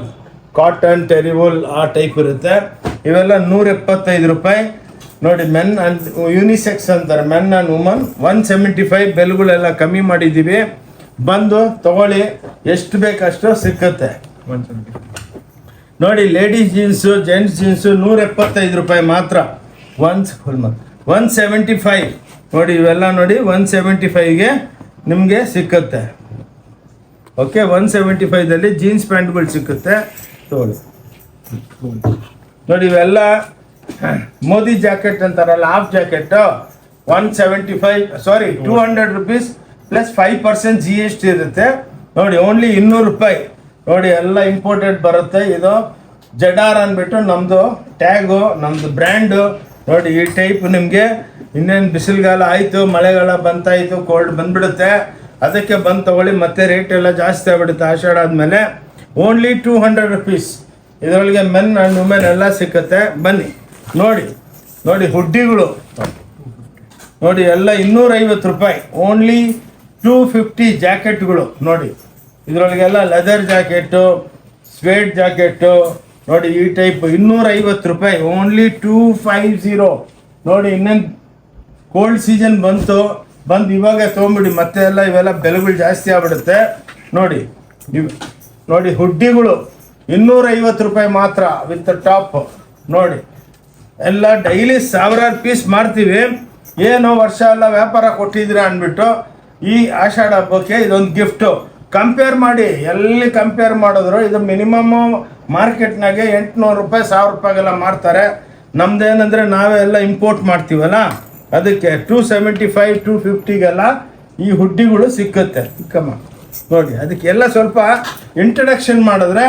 ಕಾಟನ್ ಟೆರಿವಲ್ ಆ ಟೈಪ್ ಇರುತ್ತೆ. ಇವೆಲ್ಲ 175 ರೂಪಾಯಿ ನೋಡಿ. ಮೆನ್ ಅಂಡ್ ಯೂನಿಸೆಕ್ಸ್ ಅಂತಾರೆ, ಮೆನ್ ಆ್ಯಂಡ್ ವುಮನ್. 175. ಬೆಲ್ಗಳೆಲ್ಲ ಕಮ್ಮಿ ಮಾಡಿದ್ದೀವಿ, ಬಂದು ತಗೊಳ್ಳಿ. ಎಷ್ಟು ಬೇಕಷ್ಟು ಸಿಕ್ಕುತ್ತೆ 175. ನೋಡಿ. ಲೇಡೀಸ್ ಜೀನ್ಸು, ಜೆಂಟ್ಸ್ ಜೀನ್ಸು 175 ರೂಪಾಯಿ ಮಾತ್ರ. 175 ನೋಡಿ. ಇವೆಲ್ಲ ನೋಡಿ 175ಗೆ ನಿಮಗೆ ಸಿಕ್ಕುತ್ತೆ. ಓಕೆ, 175ದಲ್ಲಿ ಜೀನ್ಸ್ ಪ್ಯಾಂಟ್ಗಳು ಸಿಕ್ಕುತ್ತೆ, ತಗೊಳ್ಳಿ. ನೋಡಿ, ಇವೆಲ್ಲ ಮೋದಿ ಜಾಕೆಟ್ ಅಂತಾರಲ್ಲ, ಹಾಫ್ ಜಾಕೆಟು 175, ಸಾರಿ 200 ರೂಪೀಸ್ ಪ್ಲಸ್ 5% GST ಇರುತ್ತೆ ನೋಡಿ. ಓನ್ಲಿ 200 ರೂಪಾಯಿ ನೋಡಿ. ಎಲ್ಲ ಇಂಪೋರ್ಟೆಡ್ ಬರುತ್ತೆ. ಇದು ಜಡಾರ್ ಅಂದ್ಬಿಟ್ಟು ನಮ್ಮದು ಟ್ಯಾಗು, ನಮ್ಮದು ಬ್ರ್ಯಾಂಡು ನೋಡಿ. ಈ ಟೈಪ್ ನಿಮಗೆ ಇನ್ನೇನು ಬಿಸಿಲುಗಾಲ ಆಯಿತು, ಮಳೆಗಾಲ ಬಂತಾಯಿತು, ಕೋಲ್ಡ್ ಬಂದುಬಿಡುತ್ತೆ, ಅದಕ್ಕೆ ಬಂದು ತಗೊಳ್ಳಿ. ಮತ್ತೆ ರೇಟ್ ಎಲ್ಲ ಜಾಸ್ತಿ ಆಗಿಬಿಡುತ್ತೆ ಆಷಾಢ ಆದಮೇಲೆ. Only 200 rupees. ಇದರೊಳಗೆ ಮೆನ್ ಆ್ಯಂಡ್ ವುಮೆನ್ ಎಲ್ಲ ಸಿಕ್ಕುತ್ತೆ, ಬನ್ನಿ ನೋಡಿ. ನೋಡಿ ಹುಡ್ಡಿಗಳು ನೋಡಿ, ಎಲ್ಲ 250 ರೂಪಾಯಿ. ಓನ್ಲಿ 250 ಜಾಕೆಟ್ಗಳು ನೋಡಿ. ಇದರೊಳಗೆಲ್ಲ ಲೆದರ್ ಜಾಕೆಟು, ಸ್ವೇಟ್ ಜಾಕೆಟು ನೋಡಿ. ಈ ಟೈಪ್ 250 ರೂಪಾಯಿ. ಓನ್ಲಿ 250 ನೋಡಿ. ಇನ್ನೇನು ಕೋಲ್ಡ್ ಸೀಸನ್ ಬಂದು ಇವಾಗ ತೊಗೊಂಬಿಡಿ, ಮತ್ತೆ ಎಲ್ಲ ಇವೆಲ್ಲ ಬೆಲೆಗಳು ಜಾಸ್ತಿ ಆಗ್ಬಿಡುತ್ತೆ ನೋಡಿ. ನೋಡಿ ಹುಡ್ಡಿಗಳು 250 ರೂಪಾಯಿ ಮಾತ್ರ ವಿತ್ ಟಾಪ್ ನೋಡಿ. ಎಲ್ಲ ಡೈಲಿ 1000 ಪೀಸ್ ಮಾಡ್ತೀವಿ. ಏನೋ ವರ್ಷ ಎಲ್ಲ ವ್ಯಾಪಾರ ಕೊಟ್ಟಿದ್ದೀರಾ ಅಂದ್ಬಿಟ್ಟು ಈ ಆಷಾಢ ಹಬ್ಬಕ್ಕೆ ಇದೊಂದು ಗಿಫ್ಟು. ಕಂಪೇರ್ ಮಾಡಿ, ಎಲ್ಲಿ ಕಂಪೇರ್ ಮಾಡಿದ್ರು ಇದು ಮಿನಿಮಮ್ಮು ಮಾರ್ಕೆಟ್ನಾಗೆ 800 ರೂಪಾಯಿ 1000 ರೂಪಾಯಿಗೆಲ್ಲ ಮಾರ್ತಾರೆ. ನಮ್ದೇನಂದರೆ ನಾವೇ ಎಲ್ಲ ಇಂಪೋರ್ಟ್ ಮಾಡ್ತೀವಲ್ಲ, ಅದಕ್ಕೆ 275 250ಗೆಲ್ಲ ಈ ಹುಡ್ಡಿಗಳು ಸಿಕ್ಕುತ್ತೆ. ಚಿಕ್ಕಮ್ಮ ನೋಡಿ, ಅದಕ್ಕೆಲ್ಲ ಸ್ವಲ್ಪ ಇಂಟ್ರಡಕ್ಷನ್ ಮಾಡಿದ್ರೆ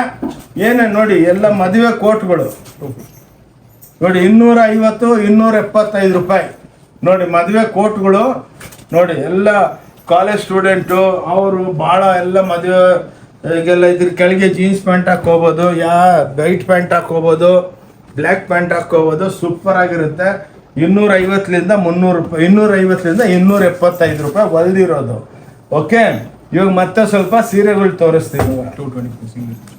ಏನೇ ನೋಡಿ. ಎಲ್ಲ ಮದುವೆ ಕೋಟ್ಗಳು ನೋಡಿ, 250 275 ರೂಪಾಯಿ ನೋಡಿ. ಮದುವೆ ಕೋಟ್ಗಳು ನೋಡಿ. ಎಲ್ಲ ಕಾಲೇಜ್ ಸ್ಟೂಡೆಂಟು ಅವರು ಭಾಳ ಎಲ್ಲ ಮದುವೆಗೆಲ್ಲ ಇದ್ರ ಕೆಳಗೆ ಜೀನ್ಸ್ ಪ್ಯಾಂಟ್ ಹಾಕ್ಕೋಬೋದು, ವೈಟ್ ಪ್ಯಾಂಟ್ ಹಾಕ್ಕೋಬೋದು, ಬ್ಲ್ಯಾಕ್ ಪ್ಯಾಂಟ್ ಹಾಕ್ಕೋಬೋದು. ಸೂಪರ್ ಆಗಿರುತ್ತೆ. 250ಲಿಂದ 300 ರೂಪಾಯಿ, 250ಲಿಂದ 275 ರೂಪಾಯಿ ಹೊಲ್ದಿರೋದು. ಓಕೆ, ಇವಾಗ ಮತ್ತೆ ಸ್ವಲ್ಪ ಸೀರೆಗಳು ತೋರಿಸ್ತೀವಿ. 225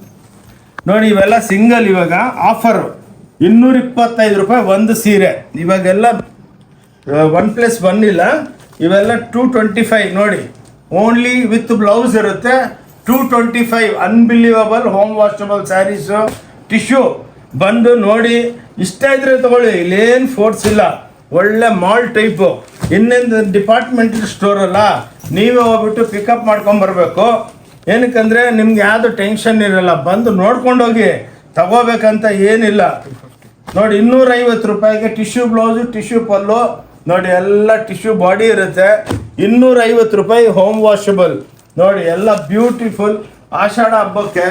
ನೋಡಿ, ಇವೆಲ್ಲ ಸಿಂಗಲ್. ಇವಾಗ ಆಫರು 225 ರೂಪಾಯಿ ಒಂದು ಸೀರೆ. ಇವಾಗೆಲ್ಲ 1+1 ಇಲ್ಲ, ಇವೆಲ್ಲ 225 ನೋಡಿ. ಓನ್ಲಿ ವಿತ್ ಬ್ಲೌಸ್ ಇರುತ್ತೆ. 225 unbelievable home washable sarees, tissue ಬಂದು ನೋಡಿ. ಇಷ್ಟ ಇದ್ರೆ ತಗೊಳ್ಳಿ, ಇಲ್ಲೇನು ಫೋರ್ಸ್ ಇಲ್ಲ. ಒಳ್ಳೆ ಮಾಲ್ ಟೈಪು. ಇನ್ನೊಂದು ಡಿಪಾರ್ಟ್ಮೆಂಟಲ್ ಸ್ಟೋರ್ ಅಲ್ಲ, ನೀವೇ ಹೋಗ್ಬಿಟ್ಟು ಪಿಕಪ್ ಮಾಡ್ಕೊಂಬರ್ಬೇಕು. ಏನಕ್ಕಂದರೆ ನಿಮ್ಗೆ ಯಾವುದು ಟೆನ್ಷನ್ ಇರಲ್ಲ. ಬಂದು ನೋಡ್ಕೊಂಡೋಗಿ ತಗೋಬೇಕಂತ ಏನಿಲ್ಲ ನೋಡಿ. 250 ರೂಪಾಯಿಗೆ ಟಿಶ್ಯೂ ಬ್ಲೌಸು, ಟಿಶ್ಯೂ ಪಲ್ಲು ನೋಡಿ. ಎಲ್ಲ ಟಿಶ್ಯೂ ಬಾಡಿ ಇರುತ್ತೆ. 250 ರೂಪಾಯಿ ಹೋಮ್ ವಾಷಬಲ್ ನೋಡಿ. ಎಲ್ಲ ಬ್ಯೂಟಿಫುಲ್. ಆಷಾಢ ಹಬ್ಬಕ್ಕೆ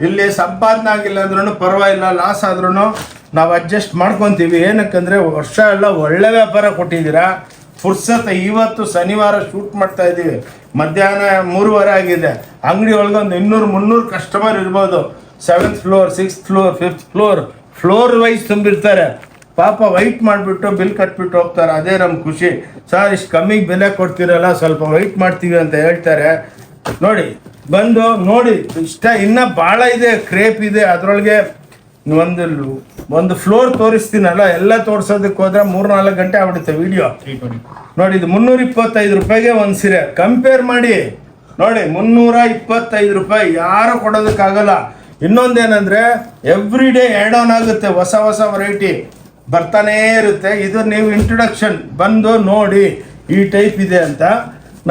ಇಲ್ಲಿ ಸಂಪಾದನೆ ಆಗಿಲ್ಲ ಅಂದ್ರೂ ಪರವಾಗಿಲ್ಲ, ಲಾಸ್ ಆದ್ರೂ ನಾವು ಅಡ್ಜಸ್ಟ್ ಮಾಡ್ಕೊತೀವಿ. ಏನಕ್ಕಂದರೆ ವರ್ಷ ಎಲ್ಲ ಒಳ್ಳೆ ವ್ಯಾಪಾರ ಕೊಟ್ಟಿದ್ದೀರಾ. ಫುರ್ಸತ್ ಇವತ್ತು ಶನಿವಾರ ಶೂಟ್ ಮಾಡ್ತಾ ಇದ್ದೀವಿ. ಮಧ್ಯಾಹ್ನ 3:30 ಆಗಿದೆ. ಅಂಗಡಿ ಒಳಗೊಂದು 200-300 ಕಸ್ಟಮರ್ ಇರ್ಬೋದು. 7th floor, 6th floor, 5th floor, floor wise ತುಂಬಿರ್ತಾರೆ. ಪಾಪ ವೈಟ್ ಮಾಡಿಬಿಟ್ಟು ಬಿಲ್ ಕಟ್ಬಿಟ್ಟು ಹೋಗ್ತಾರೆ. ಅದೇ ನಮ್ಮ ಖುಷಿ. ಸರ್ ಇಷ್ಟು ಕಮ್ಮಿಗೆ ಬೆಲೆ ಕೊಡ್ತೀರಲ್ಲ, ಸ್ವಲ್ಪ ವೈಟ್ ಮಾಡ್ತೀವಿ ಅಂತ ಹೇಳ್ತಾರೆ ನೋಡಿ. ಬಂದು ನೋಡಿ. ಇಷ್ಟ ಇನ್ನೂ ಭಾಳ ಇದೆ, ಕ್ರೇಪ್ ಇದೆ. ಅದರೊಳಗೆ ಒಂದು ಫ್ಲೋರ್ ತೋರಿಸ್ತೀನಲ್ಲ, ಎಲ್ಲ ತೋರಿಸೋದಕ್ಕೆ ಹೋದ್ರೆ 3-4 ಗಂಟೆ ಆಗ್ಬಿಡುತ್ತೆ ವಿಡಿಯೋ. 320 ನೋಡಿ, ಇದು 325 ರೂಪಾಯಿಗೆ ಒಂದು ಸೀರೆ. ಕಂಪೇರ್ ಮಾಡಿ ನೋಡಿ. 325 ರೂಪಾಯಿ ಯಾರು ಕೊಡೋದಕ್ಕಾಗಲ್ಲ. ಇನ್ನೊಂದೇನೆಂದರೆ ಎವ್ರಿ ಡೇ ಆ್ಯಡ್ ಆನ್ ಆಗುತ್ತೆ, ಹೊಸ ಹೊಸ ವೆರೈಟಿ ಬರ್ತಾನೇ ಇರುತ್ತೆ. ಇದು ನೀವು ಇಂಟ್ರೊಡಕ್ಷನ್ ಬಂದು ನೋಡಿ ಈ ಟೈಪ್ ಇದೆ ಅಂತ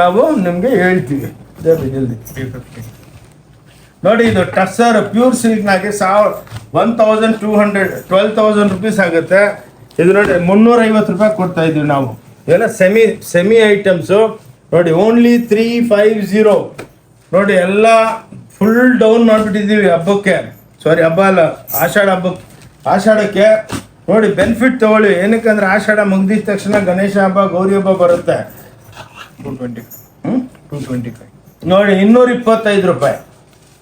ನಾವು ನಿಮಗೆ ಹೇಳ್ತೀವಿ. ಜಲ್ದಿ 350 ನೋಡಿ. ಇದು ಟಸ್ಸರ್ ಪ್ಯೂರ್ ಸಿಲ್ಕ್ನಾಗೆ 1200 12,000 ರೂಪೀಸ್ ಆಗುತ್ತೆ. ಇದು ನೋಡಿ 350 ರೂಪಾಯಿ ಕೊಡ್ತಾ ಇದ್ದೀವಿ ನಾವು. ಇವೆಲ್ಲ ಸೆಮಿ ಐಟಮ್ಸು ನೋಡಿ. ಓನ್ಲಿ 350 ನೋಡಿ. ಎಲ್ಲ ಫುಲ್ ಡೌನ್ ಮಾಡಿಬಿಟ್ಟಿದ್ದೀವಿ ಹಬ್ಬಕ್ಕೆ. ಸಾರಿ, ಹಬ್ಬ ಅಲ್ಲ, ಆಷಾಢಕ್ಕೆ ನೋಡಿ. ಬೆನಿಫಿಟ್ ತಗೊಳ್ಳಿ. ಏನಕ್ಕಂದ್ರೆ ಆಷಾಢ ಮುಗ್ದಿದ ತಕ್ಷಣ ಗಣೇಶ ಹಬ್ಬ, ಗೌರಿ ಹಬ್ಬ ಬರುತ್ತೆ. 225 ನೋಡಿ 225 ರೂಪಾಯಿ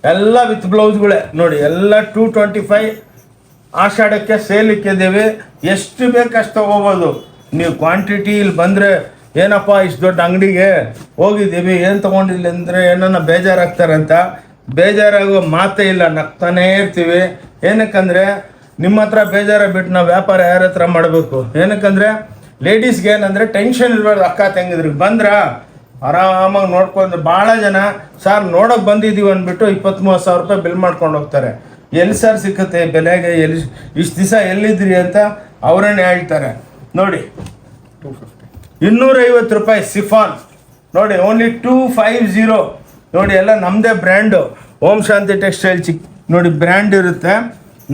ಎಲ್ಲ ವಿತ್ ಬ್ಲೌಸ್ಗಳೇ ನೋಡಿ, ಎಲ್ಲ 225 ಆಷಾಢಕ್ಕೆ ಸೇಲ್ ಇಕ್ಕಿದ್ದೀವಿ. ಎಷ್ಟು ಬೇಕಷ್ಟು ತಗೋಬೋದು ನೀವು. ಕ್ವಾಂಟಿಟಿ ಇಲ್ಲಿ ಬಂದರೆ ಏನಪ್ಪ ಇಷ್ಟು ದೊಡ್ಡ ಅಂಗಡಿಗೆ ಹೋಗಿದ್ದೀವಿ ಏನು ತೊಗೊಂಡಿಲ್ಲ ಅಂದರೆ ಏನನ್ನ ಬೇಜಾರಾಗ್ತಾರಂತ. ಬೇಜಾರಾಗೋ ಮಾತೇ ಇಲ್ಲ, ನಗ್ತಾನೇ ಇರ್ತೀವಿ. ಏನಕ್ಕಂದರೆ ನಿಮ್ಮ ಹತ್ರ ಬೇಜಾರ ಬಿಟ್ಟು ನಾವು ವ್ಯಾಪಾರ ಯಾರ ಹತ್ರ ಮಾಡಬೇಕು? ಏನಕ್ಕಂದರೆ ಲೇಡೀಸ್ಗೆ ಏನಂದರೆ ಟೆನ್ಷನ್ ಇರಬಾರ್ದು. ಅಕ್ಕ ತಂಗಿದ್ರಿಗೆ ಬಂದ್ರೆ ಆರಾಮಾಗಿ ನೋಡ್ಕೊಂಡು, ಭಾಳ ಜನ ಸರ್ ನೋಡೋಕೆ ಬಂದಿದ್ದೀವಿ ಅಂದ್ಬಿಟ್ಟು 20-30 ಸಾವಿರ ರೂಪಾಯಿ ಬಿಲ್ ಮಾಡ್ಕೊಂಡು ಹೋಗ್ತಾರೆ. ಎಲ್ಲಿ ಸರ್ ಸಿಕ್ಕತ್ತೆ ಬೆಲೆಗೆ, ಎಲ್ಲಿ ಇಷ್ಟು ದಿವಸ ಎಲ್ಲಿದ್ರಿ ಅಂತ ಅವರನ್ನೇ ಹೇಳ್ತಾರೆ. ನೋಡಿ 250 ರೂಪಾಯಿ ಸಿಫಾನ್ ನೋಡಿ, ಓನ್ಲಿ 250 ನೋಡಿ. ಎಲ್ಲ ನಮ್ಮದೇ ಬ್ರ್ಯಾಂಡು, ಓಂ ಶಾಂತಿ ಟೆಕ್ಸ್ಟೈಲ್ ನೋಡಿ ಬ್ರ್ಯಾಂಡ್ ಇರುತ್ತೆ.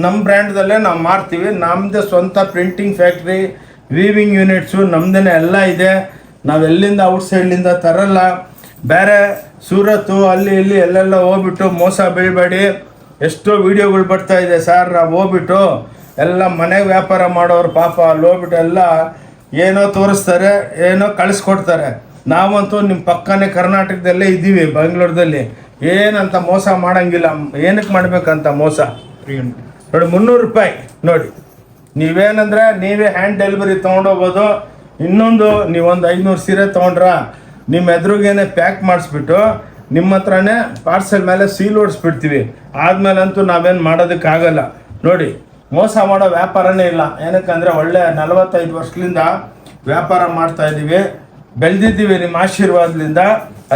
ನಮ್ಮ ಬ್ರ್ಯಾಂಡ್ದಲ್ಲೇ ನಾವು ಮಾರ್ತೀವಿ. ನಮ್ಮದೇ ಸ್ವಂತ ಪ್ರಿಂಟಿಂಗ್ ಫ್ಯಾಕ್ಟ್ರಿ, ವೀವಿಂಗ್ ಯೂನಿಟ್ಸು ನಮ್ಮದೇ ಎಲ್ಲ ಇದೆ. ನಾವು ಎಲ್ಲಿಂದ ಔಟ್ಸೈಡ್ಲಿಂದ ತರಲ್ಲ. ಬೇರೆ ಸೂರತ್ತು ಅಲ್ಲಿ ಇಲ್ಲಿ ಎಲ್ಲೆಲ್ಲ ಹೋಗ್ಬಿಟ್ಟು ಮೋಸ ಬೀಳಬೇಡಿ. ಎಷ್ಟೋ ವೀಡಿಯೋಗಳು ಬರ್ತಾ ಇದೆ ಸರ್, ನಾವು ಹೋಗ್ಬಿಟ್ಟು ಎಲ್ಲ ಮನೆಗೆ ವ್ಯಾಪಾರ ಮಾಡೋರು ಪಾಪ ಅಲ್ಲಿ ಹೋಗ್ಬಿಟ್ಟು ಎಲ್ಲ ಏನೋ ತೋರಿಸ್ತಾರೆ, ಏನೋ ಕಳಿಸ್ಕೊಡ್ತಾರೆ. ನಾವಂತೂ ನಿಮ್ಮ ಪಕ್ಕನೇ ಕರ್ನಾಟಕದಲ್ಲೇ ಇದ್ದೀವಿ, ಬೆಂಗಳೂರಲ್ಲಿ. ಏನಂತ ಮೋಸ ಮಾಡೋಂಗಿಲ್ಲ. ಏನಕ್ಕೆ ಮಾಡಬೇಕಂತ ಮೋಸ? 300 ನೋಡಿ 300 ರೂಪಾಯಿ ನೋಡಿ. ನೀವೇನಂದ್ರೆ ನೀವೇ ಹ್ಯಾಂಡ್ ಡೆಲಿವರಿ ತೊಗೊಂಡೋಗ್ಬೋದು. ಇನ್ನೊಂದು ನೀವೊಂದು 500 ಸೀರೆ ತೊಗೊಂಡ್ರ ನಿಮ್ಮ ಎದುರಿಗೇನೆ ಪ್ಯಾಕ್ ಮಾಡಿಸ್ಬಿಟ್ಟು ನಿಮ್ಮ ಹತ್ರನೇ ಪಾರ್ಸೆಲ್ ಮೇಲೆ ಸೀಲ್ ಓಡಿಸ್ಬಿಡ್ತೀವಿ. ಆದಮೇಲಂತೂ ನಾವೇನು ಮಾಡೋದಕ್ಕಾಗಲ್ಲ. ನೋಡಿ ಮೋಸ ಮಾಡೋ ವ್ಯಾಪಾರನೇ ಇಲ್ಲ. ಏನಕ್ಕಂದರೆ ಒಳ್ಳೆ 45 ವರ್ಷದಿಂದ ವ್ಯಾಪಾರ ಮಾಡ್ತಾ ಇದ್ದೀವಿ, ಬೆಳೆದಿದ್ದೀವಿ ನಿಮ್ಮ ಆಶೀರ್ವಾದದಿಂದ.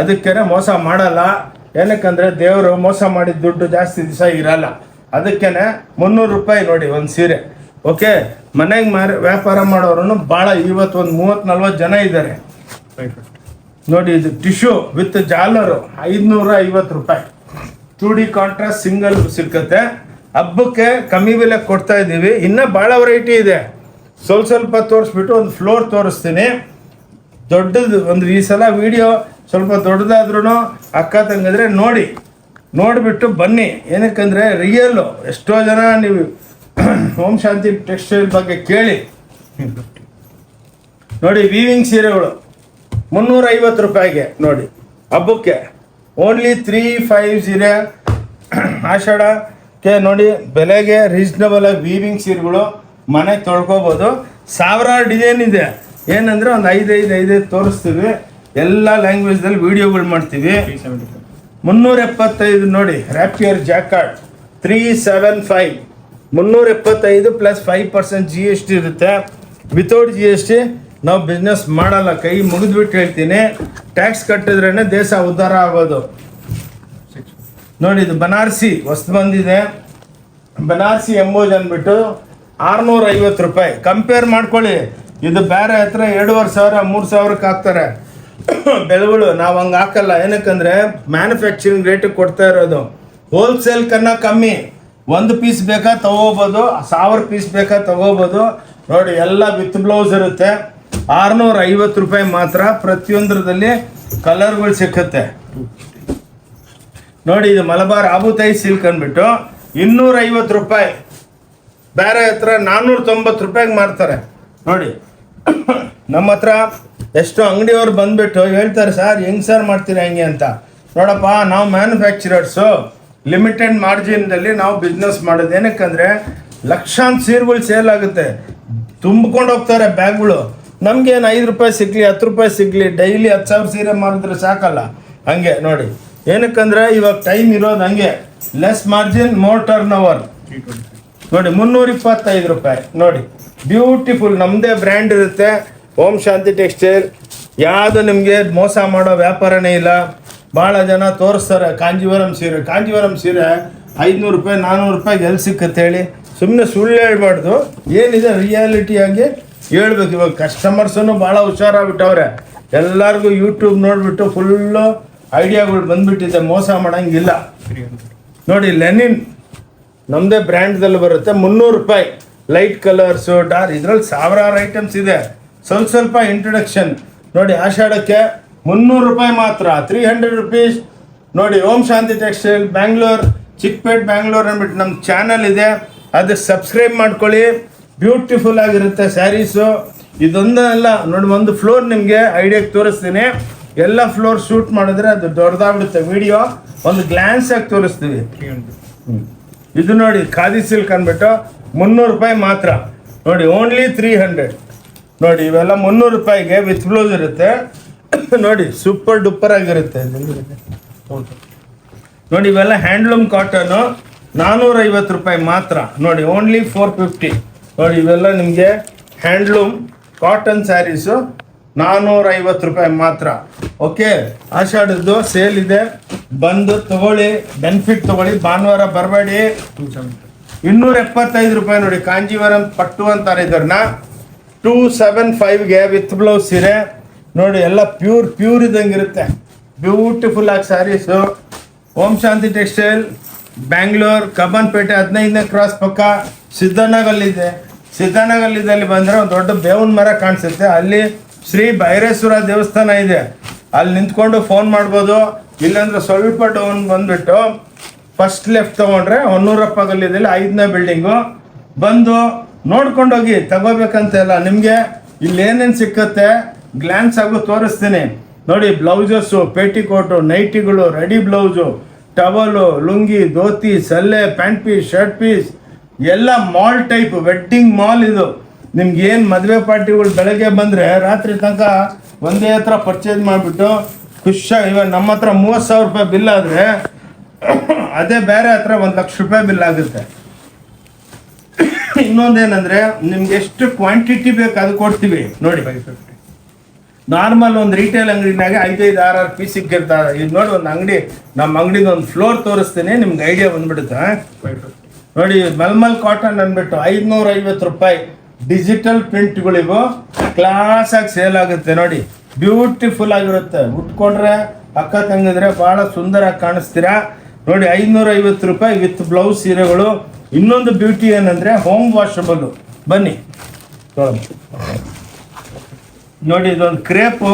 ಅದಕ್ಕೆ ಮೋಸ ಮಾಡಲ್ಲ. ಏನಕ್ಕಂದರೆ ದೇವರು ಮೋಸ ಮಾಡಿದ ದುಡ್ಡು ಜಾಸ್ತಿ ದಿವಸ ಇರಲ್ಲ. ಅದಕ್ಕೇ 300 ರೂಪಾಯಿ ನೋಡಿ ಒಂದು ಸೀರೆ. ಓಕೆ, ಮನೆಗೆ ವ್ಯಾಪಾರ ಮಾಡೋರು ಭಾಳ ಇವತ್ತು ಒಂದು 30-40 ಜನ ಇದ್ದಾರೆ. 550 ನೋಡಿ ಇದು ಟಿಶ್ಯೂ ವಿತ್ ಜಾಲರು 550 ರೂಪಾಯಿ. 2D ಕಾಂಟ್ರಾಸ್ಟ್ ಸಿಂಗಲ್ ಸಿಕ್ಕತ್ತೆ. ಹಬ್ಬಕ್ಕೆ ಕಮ್ಮಿ ಬೆಲೆ ಕೊಡ್ತಾ ಇದ್ದೀವಿ. ಇನ್ನೂ ಭಾಳ ವೆರೈಟಿ ಇದೆ. ಸ್ವಲ್ಪ ತೋರಿಸ್ಬಿಟ್ಟು ಒಂದು ಫ್ಲೋರ್ ತೋರಿಸ್ತೀನಿ. ದೊಡ್ಡದು ಒಂದು ಈ ಸಲ ವಿಡಿಯೋ ಸ್ವಲ್ಪ ದೊಡ್ಡದಾದ್ರೂ ಅಕ್ಕ ತಂಗಿದ್ರೆ ನೋಡಿಬಿಟ್ಟು ಬನ್ನಿ. ಏನಕ್ಕಂದರೆ ರಿಯಲ್ಲು ಎಷ್ಟೋ ಜನ ನೀವು ಓಂ ಶಾಂತಿ ಟೆಕ್ಸ್ಟೈಲ್ ಬಗ್ಗೆ ಕೇಳಿ. ನೋಡಿ ವೀವಿಂಗ್ ಸೀರೆಗಳು 350 ರೂಪಾಯಿಗೆ ನೋಡಿ, ಹಬ್ಬಕ್ಕೆ ಓನ್ಲಿ 350. ಆಷಾಢಕ್ಕೆ ನೋಡಿ ಬೆಲೆಗೆ ರೀಸ್ನಬಲ್ ಆಗಿ ವೀವಿಂಗ್ ಸೀರೆಗಳು ಮನೆಗೆ ತೊಳ್ಕೊಬೋದು. ಸಾವಿರಾರು ಡಿಸೈನ್ ಇದೆ. ಏನಂದರೆ ಒಂದು 5 ತೋರಿಸ್ತೀವಿ. ಎಲ್ಲ ಲ್ಯಾಂಗ್ವೇಜ್ದಲ್ಲಿ ವೀಡಿಯೋಗಳು ಮಾಡ್ತೀವಿ. 375 ನೋಡಿ, ರ್ಯಾಪಿಯರ್ ಜಾಕಾರ್ಡ್ 375. 375 ಪ್ಲಸ್ 5% GST ಇರುತ್ತೆ. ವಿತೌಟ್ GST ನಾವು ಬಿಸ್ನೆಸ್ ಮಾಡಲ್ಲ. ಕೈ ಮುಗಿದ್ಬಿಟ್ಟು ಹೇಳ್ತೀನಿ, ಟ್ಯಾಕ್ಸ್ ಕಟ್ಟಿದ್ರೇ ದೇಶ ಉದ್ಧಾರ ಆಗೋದು. ನೋಡಿ ಇದು ಬನಾರಸಿ ಹೊಸ್ತು ಬಂದಿದೆ. ಬನಾರಸಿ ಎಂಬುದು ಅಂದ್ಬಿಟ್ಟು 650 ರೂಪಾಯಿ. ಕಂಪೇರ್ ಮಾಡ್ಕೊಳ್ಳಿ, ಇದು ಬೇರೆ ಹತ್ರ 2,500 3,000ಕ್ಕೆ ಹಾಕ್ತಾರೆ ಬೆಲೆಗಳು. ನಾವು ಹಂಗೆ ಹಾಕಲ್ಲ. ಏನಕ್ಕಂದರೆ ಮ್ಯಾನುಫ್ಯಾಕ್ಚರಿಂಗ್ ರೇಟಿಗೆ ಕೊಡ್ತಾ ಇರೋದು. ಹೋಲ್ಸೇಲ್ ಕನ್ನ ಕಮ್ಮಿ. 1 ಪೀಸ್ ಬೇಕಾ ತೊಗೋಬೋದು, 1000 ಪೀಸ್ ಬೇಕಾ ತೊಗೋಬೋದು. ನೋಡಿ ಎಲ್ಲ ವಿತ್ ಬ್ಲೌಸ್ ಇರುತ್ತೆ. 650 ರೂಪಾಯಿ ಮಾತ್ರ. ಪ್ರತಿಯೊಂದರಲ್ಲಿ ಕಲರ್ಗಳು ಸಿಕ್ಕತ್ತೆ. ನೋಡಿ ಇದು ಮಲಬಾರ್ ಆಬುತಾಯಿ ಸಿಲ್ಕ್ ಅಂದ್ಬಿಟ್ಟು 250 ರೂಪಾಯಿ. ಬೇರೆ ಹತ್ರ 490 ರೂಪಾಯಿಗೆ ಮಾರ್ತಾರೆ. ನೋಡಿ ನಮ್ಮ ಹತ್ರ ಎಷ್ಟೋ ಅಂಗಡಿಯವ್ರು ಬಂದುಬಿಟ್ಟು ಹೇಳ್ತಾರೆ, ಸರ್ ಹೆಂಗೆ ಸರ್ ಮಾಡ್ತೀರಾ ಹೆಂಗೆ ಅಂತ. ನೋಡಪ್ಪ, ನಾವು ಮ್ಯಾನುಫ್ಯಾಕ್ಚರರ್ಸು ಲಿಮಿಟೆಡ್ ಮಾರ್ಜಿನ್ದಲ್ಲಿ ನಾವು ಬಿಸ್ನೆಸ್ ಮಾಡೋದು. ಏನಕ್ಕಂದರೆ ಲಕ್ಷಾಂತರ ಸೀರೆಗಳು ಸೇಲ್ ಆಗುತ್ತೆ, ತುಂಬಿಕೊಂಡು ಹೋಗ್ತಾರೆ ಬ್ಯಾಗ್ಗಳು. ನಮಗೇನು 5 ರೂಪಾಯಿ ಸಿಗಲಿ 10 ರೂಪಾಯಿ ಸಿಗಲಿ, ಡೈಲಿ 10,000 ಸೀರೆ ಮಾರಿದ್ರೆ ಸಾಕಲ್ಲ. ಹಂಗೆ ನೋಡಿ, ಏನಕ್ಕಂದರೆ ಇವಾಗ ಟೈಮ್ ಇರೋದು ಹಂಗೆ. Less margin more turn over. 325 ನೋಡಿ 325 ರೂಪಾಯಿ. ನೋಡಿ ಬ್ಯೂಟಿಫುಲ್ ನಮ್ಮದೇ ಬ್ರ್ಯಾಂಡ್ ಇರುತ್ತೆ, ಓಂ ಶಾಂತಿ ಟೆಕ್ಸ್ಟೈಲ್. ಯಾವುದು ನಿಮಗೆ ಮೋಸ ಮಾಡೋ ವ್ಯಾಪಾರನೇ ಇಲ್ಲ. ಭಾಳ ಜನ ತೋರಿಸ್ತಾರೆ ಕಾಂಜೀವರಂ ಸೀರೆ 500 ರೂಪಾಯಿ 400 ರೂಪಾಯಿಗೆ ಎಲ್ಲಿ ಸಿಕ್ಕತ್ತೆ ಹೇಳಿ. ಸುಮ್ಮನೆ ಸುಳ್ಳು ಹೇಳ್ಬಾರ್ದು, ಏನಿದೆ ರಿಯಾಲಿಟಿಯಾಗಿ ಹೇಳ್ಬೇಕು. ಇವಾಗ ಕಸ್ಟಮರ್ಸನ್ನು ಭಾಳ ಹುಷಾರಾಗ್ಬಿಟ್ಟವ್ರೆ. ಎಲ್ಲರಿಗೂ ಯೂಟ್ಯೂಬ್ ನೋಡಿಬಿಟ್ಟು ಫುಲ್ಲು ಐಡಿಯಾಗಳು ಬಂದುಬಿಟ್ಟಿದೆ. ಮೋಸ ಮಾಡೋಂಗಿಲ್ಲ. 300 ನೋಡಿ ಲೆನಿನ್ ನಮ್ಮದೇ ಬ್ರ್ಯಾಂಡ್ದಲ್ಲಿ ಬರುತ್ತೆ. 300 ರೂಪಾಯಿ. ಲೈಟ್ ಕಲರ್ಸು ಡಾರ್ಕ್, ಇದರಲ್ಲಿ ಸಾವಿರಾರು ಐಟಮ್ಸ್ ಇದೆ. ಸ್ವಲ್ಪ ಇಂಟ್ರೊಡಕ್ಷನ್ ನೋಡಿ. ಆಷಾಢಕ್ಕೆ 300 ರೂಪಾಯಿ ಮಾತ್ರ, 300 ರುಪೀಸ್. ನೋಡಿ ಓಂ ಶಾಂತಿ ಟೆಕ್ಸ್ಟೈಲ್ ಬ್ಯಾಂಗ್ಳೂರ್, ಚಿಕ್ಕಪೇಟ್ ಬ್ಯಾಂಗ್ಳೂರ್ ಅಂದ್ಬಿಟ್ಟು ನಮ್ಮ ಚಾನಲ್ ಇದೆ, ಅದಕ್ಕೆ ಸಬ್ಸ್ಕ್ರೈಬ್ ಮಾಡ್ಕೊಳ್ಳಿ. ಬ್ಯೂಟಿಫುಲ್ ಆಗಿರುತ್ತೆ ಸ್ಯಾರೀಸು. ಇದೊಂದಲ್ಲ ನೋಡಿ, ಒಂದು ಫ್ಲೋರ್ ನಿಮಗೆ ಐಡಿಯಾಗೆ ತೋರಿಸ್ತೀನಿ. ಎಲ್ಲ ಫ್ಲೋರ್ ಶೂಟ್ ಮಾಡಿದ್ರೆ ಅದು ದೊಡ್ಡದಾಗ್ಬಿಡುತ್ತೆ ವಿಡಿಯೋ. ಒಂದು ಗ್ಲಾನ್ಸ್ ಆಗಿ ತೋರಿಸ್ತೀವಿ. 300. ಇದು ನೋಡಿ ಖಾದಿ ಸಿಲ್ಕ್ ಅಂದ್ಬಿಟ್ಟು 300 ರೂಪಾಯಿ ಮಾತ್ರ ನೋಡಿ, ಓನ್ಲಿ 300. ನೋಡಿ ಇವೆಲ್ಲ 300 ರೂಪಾಯಿಗೆ ವಿತ್ ಬ್ಲೌಸ್ ಇರುತ್ತೆ. ನೋಡಿ ಸೂಪರ್ ಡೂಪರ್ ಆಗಿರುತ್ತೆ. ಹೌದು. ನೋಡಿ ಇವೆಲ್ಲ ಹ್ಯಾಂಡ್ಲೂಮ್ ಕಾಟನು 450 ರೂಪಾಯಿ ಮಾತ್ರ ನೋಡಿ, ಓನ್ಲಿ 450. ನೋಡಿ ಇವೆಲ್ಲ ನಿಮಗೆ ಹ್ಯಾಂಡ್ಲೂಮ್ ಕಾಟನ್ ಸ್ಯಾರೀಸು 450 ರೂಪಾಯಿ ಮಾತ್ರ. ಓಕೆ, ಆಷಾಢದ್ದು ಸೇಲ್ ಇದೆ, ಬಂದು ತಗೊಳ್ಳಿ, ಬೆನಿಫಿಟ್ ತಗೊಳ್ಳಿ. ಭಾನುವಾರ ಬರಬೇಡಿ. 270. 275 ರೂಪಾಯಿ ನೋಡಿ, ಕಾಂಜೀವರಂ ಪಟ್ಟು ಅಂತಾರೆ ಇದನ್ನ. 275ಗೆ ವಿತ್ ಬ್ಲೌಸ್ ಸೀರೆ ನೋಡಿ, ಎಲ್ಲ ಪ್ಯೂರ್ ಇದ್ದಂಗಿರುತ್ತೆ. ಬ್ಯೂಟಿಫುಲ್ ಆಗಿ ಸ್ಯಾರೀಸು. ಓಂ ಶಾಂತಿ ಟೆಕ್ಸ್ಟೈಲ್, ಬ್ಯಾಂಗ್ಳೂರ್, ಕಬ್ಬನ್ಪೇಟೆ 15ನೇ ಕ್ರಾಸ್ ಪಕ್ಕ ಸಿದ್ಧನಗಲ್ಲಿದೆ. ಸಿದ್ಧನಗಲ್ಲಿದ್ದಲ್ಲಿ ಬಂದರೆ ಒಂದು ದೊಡ್ಡ ಬೇವಿನ ಮರ ಕಾಣಿಸುತ್ತೆ, ಅಲ್ಲಿ ಶ್ರೀ ಭೈರೇಶ್ವರ ದೇವಸ್ಥಾನ ಇದೆ. ಅಲ್ಲಿ ನಿಂತ್ಕೊಂಡು ಫೋನ್ ಮಾಡ್ಬೋದು. ಇಲ್ಲಾಂದ್ರೆ ಸ್ವಲ್ಪ ಡೌನ್ ಬಂದ್ಬಿಟ್ಟು ಫಸ್ಟ್ ಲೆಫ್ಟ್ ತೊಗೊಂಡ್ರೆ ಹೊನ್ನೂರಪ್ಪ ಗಲ್ಲಿದಲ್ಲಿ 5ನೇ ಬಿಲ್ಡಿಂಗು. ಬಂದು ನೋಡ್ಕೊಂಡೋಗಿ, ತಗೋಬೇಕಂತ ಇಲ್ಲ, ನಿಮಗೆ ಇಲ್ಲಿ ಏನೇನು ಸಿಕ್ಕತ್ತೆ ಗ್ಲಾನ್ಸ್ ಆಗು ತೋರಿಸ್ತೀನಿ ನೋಡಿ. ಬ್ಲೌಸಸ್ಸು, ಪೇಟಿಕೋಟು, ನೈಟಿಗಳು, ready blouse, towel, lungi, dhoti, ಸಲ್ಲೆ, ಪ್ಯಾಂಟ್ ಪೀಸ್, ಶರ್ಟ್ ಪೀಸ್ ಎಲ್ಲ ಮಾಲ್ ಟೈಪ್, ವೆಡ್ಡಿಂಗ್ ಮಾಲ್ ಇದು. ನಿಮ್ಗೆ ಏನು ಮದುವೆ ಪಾರ್ಟಿಗಳು ಬೆಳಗ್ಗೆ ಬಂದರೆ ರಾತ್ರಿ ತನಕ ಒಂದೇ ಹತ್ರ ಪರ್ಚೇಸ್ ಮಾಡಿಬಿಟ್ಟು ಖುಷಿಯಾಗಿ, ಇವಾಗ ನಮ್ಮ ಹತ್ರ 30,000 ರೂಪಾಯಿ ಬಿಲ್ ಆದರೆ ಅದೇ ಬೇರೆ ಹತ್ರ 1,00,000 ರೂಪಾಯಿ ಬಿಲ್ ಆಗುತ್ತೆ. ಇನ್ನೊಂದೇನಂದರೆ ನಿಮ್ಗೆ ಎಷ್ಟು ಕ್ವಾಂಟಿಟಿ ಬೇಕು ಅದು ಕೊಡ್ತೀವಿ ನೋಡಿ. 550. ನಾರ್ಮಲ್ ಒಂದು ರಿಟೇಲ್ ಅಂಗಡಿನಾಗೆ 5-5, 6-6 ಪೀಸ್ ಸಿಕ್ಕಿರ್ತಾರೆ. ಇದು ನೋಡಿ ಒಂದು ಅಂಗಡಿ, ನಮ್ಮ ಅಂಗಡಿದ ಒಂದು ಫ್ಲೋರ್ ತೋರಿಸ್ತೀನಿ, ನಿಮ್ಗೆ ಐಡಿಯಾ ಬಂದ್ಬಿಡುತ್ತೆ. 550. ನೋಡಿ ಮಲ್ಮಲ್ ಕಾಟನ್ ಅಂದ್ಬಿಟ್ಟು 550 ರೂಪಾಯಿ. ಡಿಜಿಟಲ್ ಪ್ರಿಂಟ್ಗಳಿಗೂ ಕ್ಲಾಸ್ ಆಗಿ ಸೇಲ್ ಆಗುತ್ತೆ ನೋಡಿ, ಬ್ಯೂಟಿಫುಲ್ ಆಗಿರುತ್ತೆ. ಉಟ್ಕೊಂಡ್ರೆ ಅಕ್ಕ ತಂಗಿದ್ರೆ ಭಾಳ ಸುಂದರವಾಗಿ ಕಾಣಿಸ್ತೀರಾ ನೋಡಿ. 550 ರೂಪಾಯಿ ವಿತ್ ಬ್ಲೌಸ್ ಸೀರೆಗಳು. ಇನ್ನೊಂದು ಬ್ಯೂಟಿ ಏನಂದರೆ ಹೋಮ್ ವಾಷಬಲು. ಬನ್ನಿ ನೋಡಿ, ಇದೊಂದು ಕ್ರೇಪು,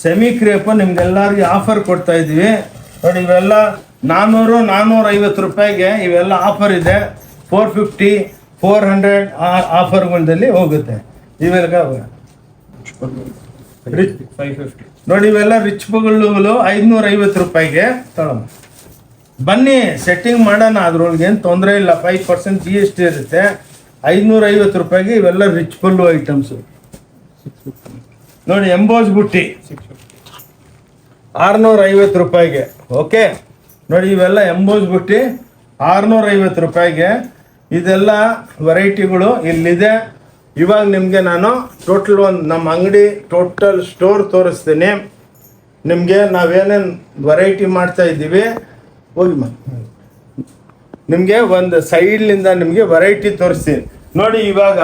ಸೆಮಿ ಕ್ರೇಪು ನಿಮ್ಗೆಲ್ಲರಿಗೂ ಆಫರ್ ಕೊಡ್ತಾ ಇದ್ದೀವಿ ನೋಡಿ. ಇವೆಲ್ಲ 400-450 ರೂಪಾಯಿಗೆ ಇವೆಲ್ಲ ಆಫರ್ ಇದೆ. 450, 400 ಆಫರ್ಗಳಲ್ಲಿ ಹೋಗುತ್ತೆ. ಇವೆಲ್ಲ ರಿಚ್ 550. ನೋಡಿ, ಇವೆಲ್ಲ ರಿಚ್ ಬಗಳು 550 ರೂಪಾಯಿಗೆ ತಗೊಳ್ಳಿ. ಬನ್ನಿ ಸೆಟ್ಟಿಂಗ್ ಮಾಡೋಣ, ಅದ್ರೊಳಗೆ ಏನು ತೊಂದರೆ ಇಲ್ಲ. 5% GST ಇರುತ್ತೆ. 550 ರೂಪಾಯಿಗೆ ಇವೆಲ್ಲ ರಿಚ್ ಪಲ್ಲು ಐಟಮ್ಸು ನೋಡಿ. ಎಂಬೋಸ್ ಬುಟ್ಟಿ 650 ರೂಪಾಯಿಗೆ. ಓಕೆ ನೋಡಿ, ಇವೆಲ್ಲ ಎಂಬೋಸ್ ಬುಟ್ಟಿ 650 ರೂಪಾಯಿಗೆ. ಇದೆಲ್ಲ ವೆರೈಟಿಗಳು ಇಲ್ಲಿದೆ. ಇವಾಗ ನಿಮಗೆ ನಾನು ಟೋಟಲ್ ಒಂದು ನಮ್ಮ ಅಂಗಡಿ ಟೋಟಲ್ ಸ್ಟೋರ್ ತೋರಿಸ್ತೀನಿ ನಿಮಗೆ. ನಾವೇನೇನು ವೆರೈಟಿ ಮಾಡ್ತಾ ಇದ್ದೀವಿ ಹೋಗಿ ನಿಮಗೆ ಒಂದು ಸೈಡ್ಲಿಂದ ನಿಮಗೆ ವೆರೈಟಿ ತೋರಿಸ್ತೀನಿ ನೋಡಿ. ಇವಾಗ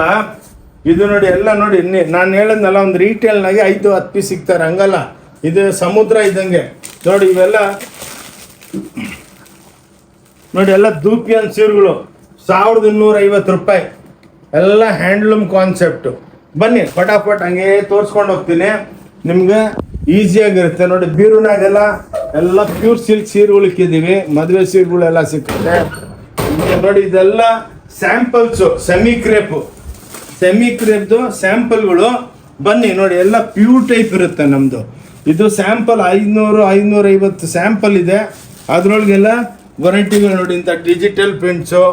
ಇದು ನೋಡಿ, ಎಲ್ಲ ನೋಡಿ, ನಾನು ಹೇಳಿದ್ನಲ್ಲ ಒಂದು ರೀಟೇಲ್ನಾಗೆ 5-10 ಪೀಸ್ ಸಿಗ್ತಾರೆ, ಹಂಗಲ್ಲ. ಇದು ಸಮುದ್ರ ಇದ್ದಂಗೆ ನೋಡಿ. ಇವೆಲ್ಲ ನೋಡಿ, ಎಲ್ಲ ದೂಪಿಯನ್ ಸೀರೆಗಳು 1250 ರೂಪಾಯಿ. ಎಲ್ಲ ಹ್ಯಾಂಡ್ಲೂಮ್ ಕಾನ್ಸೆಪ್ಟು. ಬನ್ನಿ ಫಟಾಫಟ್ ಹಂಗೆ ತೋರಿಸ್ಕೊಂಡು ಹೋಗ್ತೀನಿ, ನಿಮ್ಗೆ ಈಸಿಯಾಗಿರುತ್ತೆ ನೋಡಿ. ಬೀರುನಾಗೆಲ್ಲ ಎಲ್ಲ ಪ್ಯೂರ್ ಸಿಲ್ಕ್ ಸೀರೆಗಳು ಇಕ್ಕಿದ್ದೀವಿ, ಮದುವೆ ಸೀರೆಗಳೆಲ್ಲ ಸಿಕ್ಕುತ್ತೆ ನಿಮಗೆ ನೋಡಿ. ಇದೆಲ್ಲ ಸ್ಯಾಂಪಲ್ಸು, ಸೆಮಿ ಕ್ರೇಪ್ದು ಸ್ಯಾಂಪಲ್ಗಳು. ಬನ್ನಿ ನೋಡಿ, ಎಲ್ಲ ಪ್ಯೂರ್ ಟೈಪ್ ಇರುತ್ತೆ ನಮ್ಮದು. ಇದು ಸ್ಯಾಂಪಲ್ 500-550 ಸ್ಯಾಂಪಲ್ ಇದೆ. ಅದರೊಳಗೆಲ್ಲ ವೆರೈಟಿಗಳು ನೋಡಿ. ಇಂಥ ಡಿಜಿಟಲ್ ಪ್ರಿಂಟ್ಸು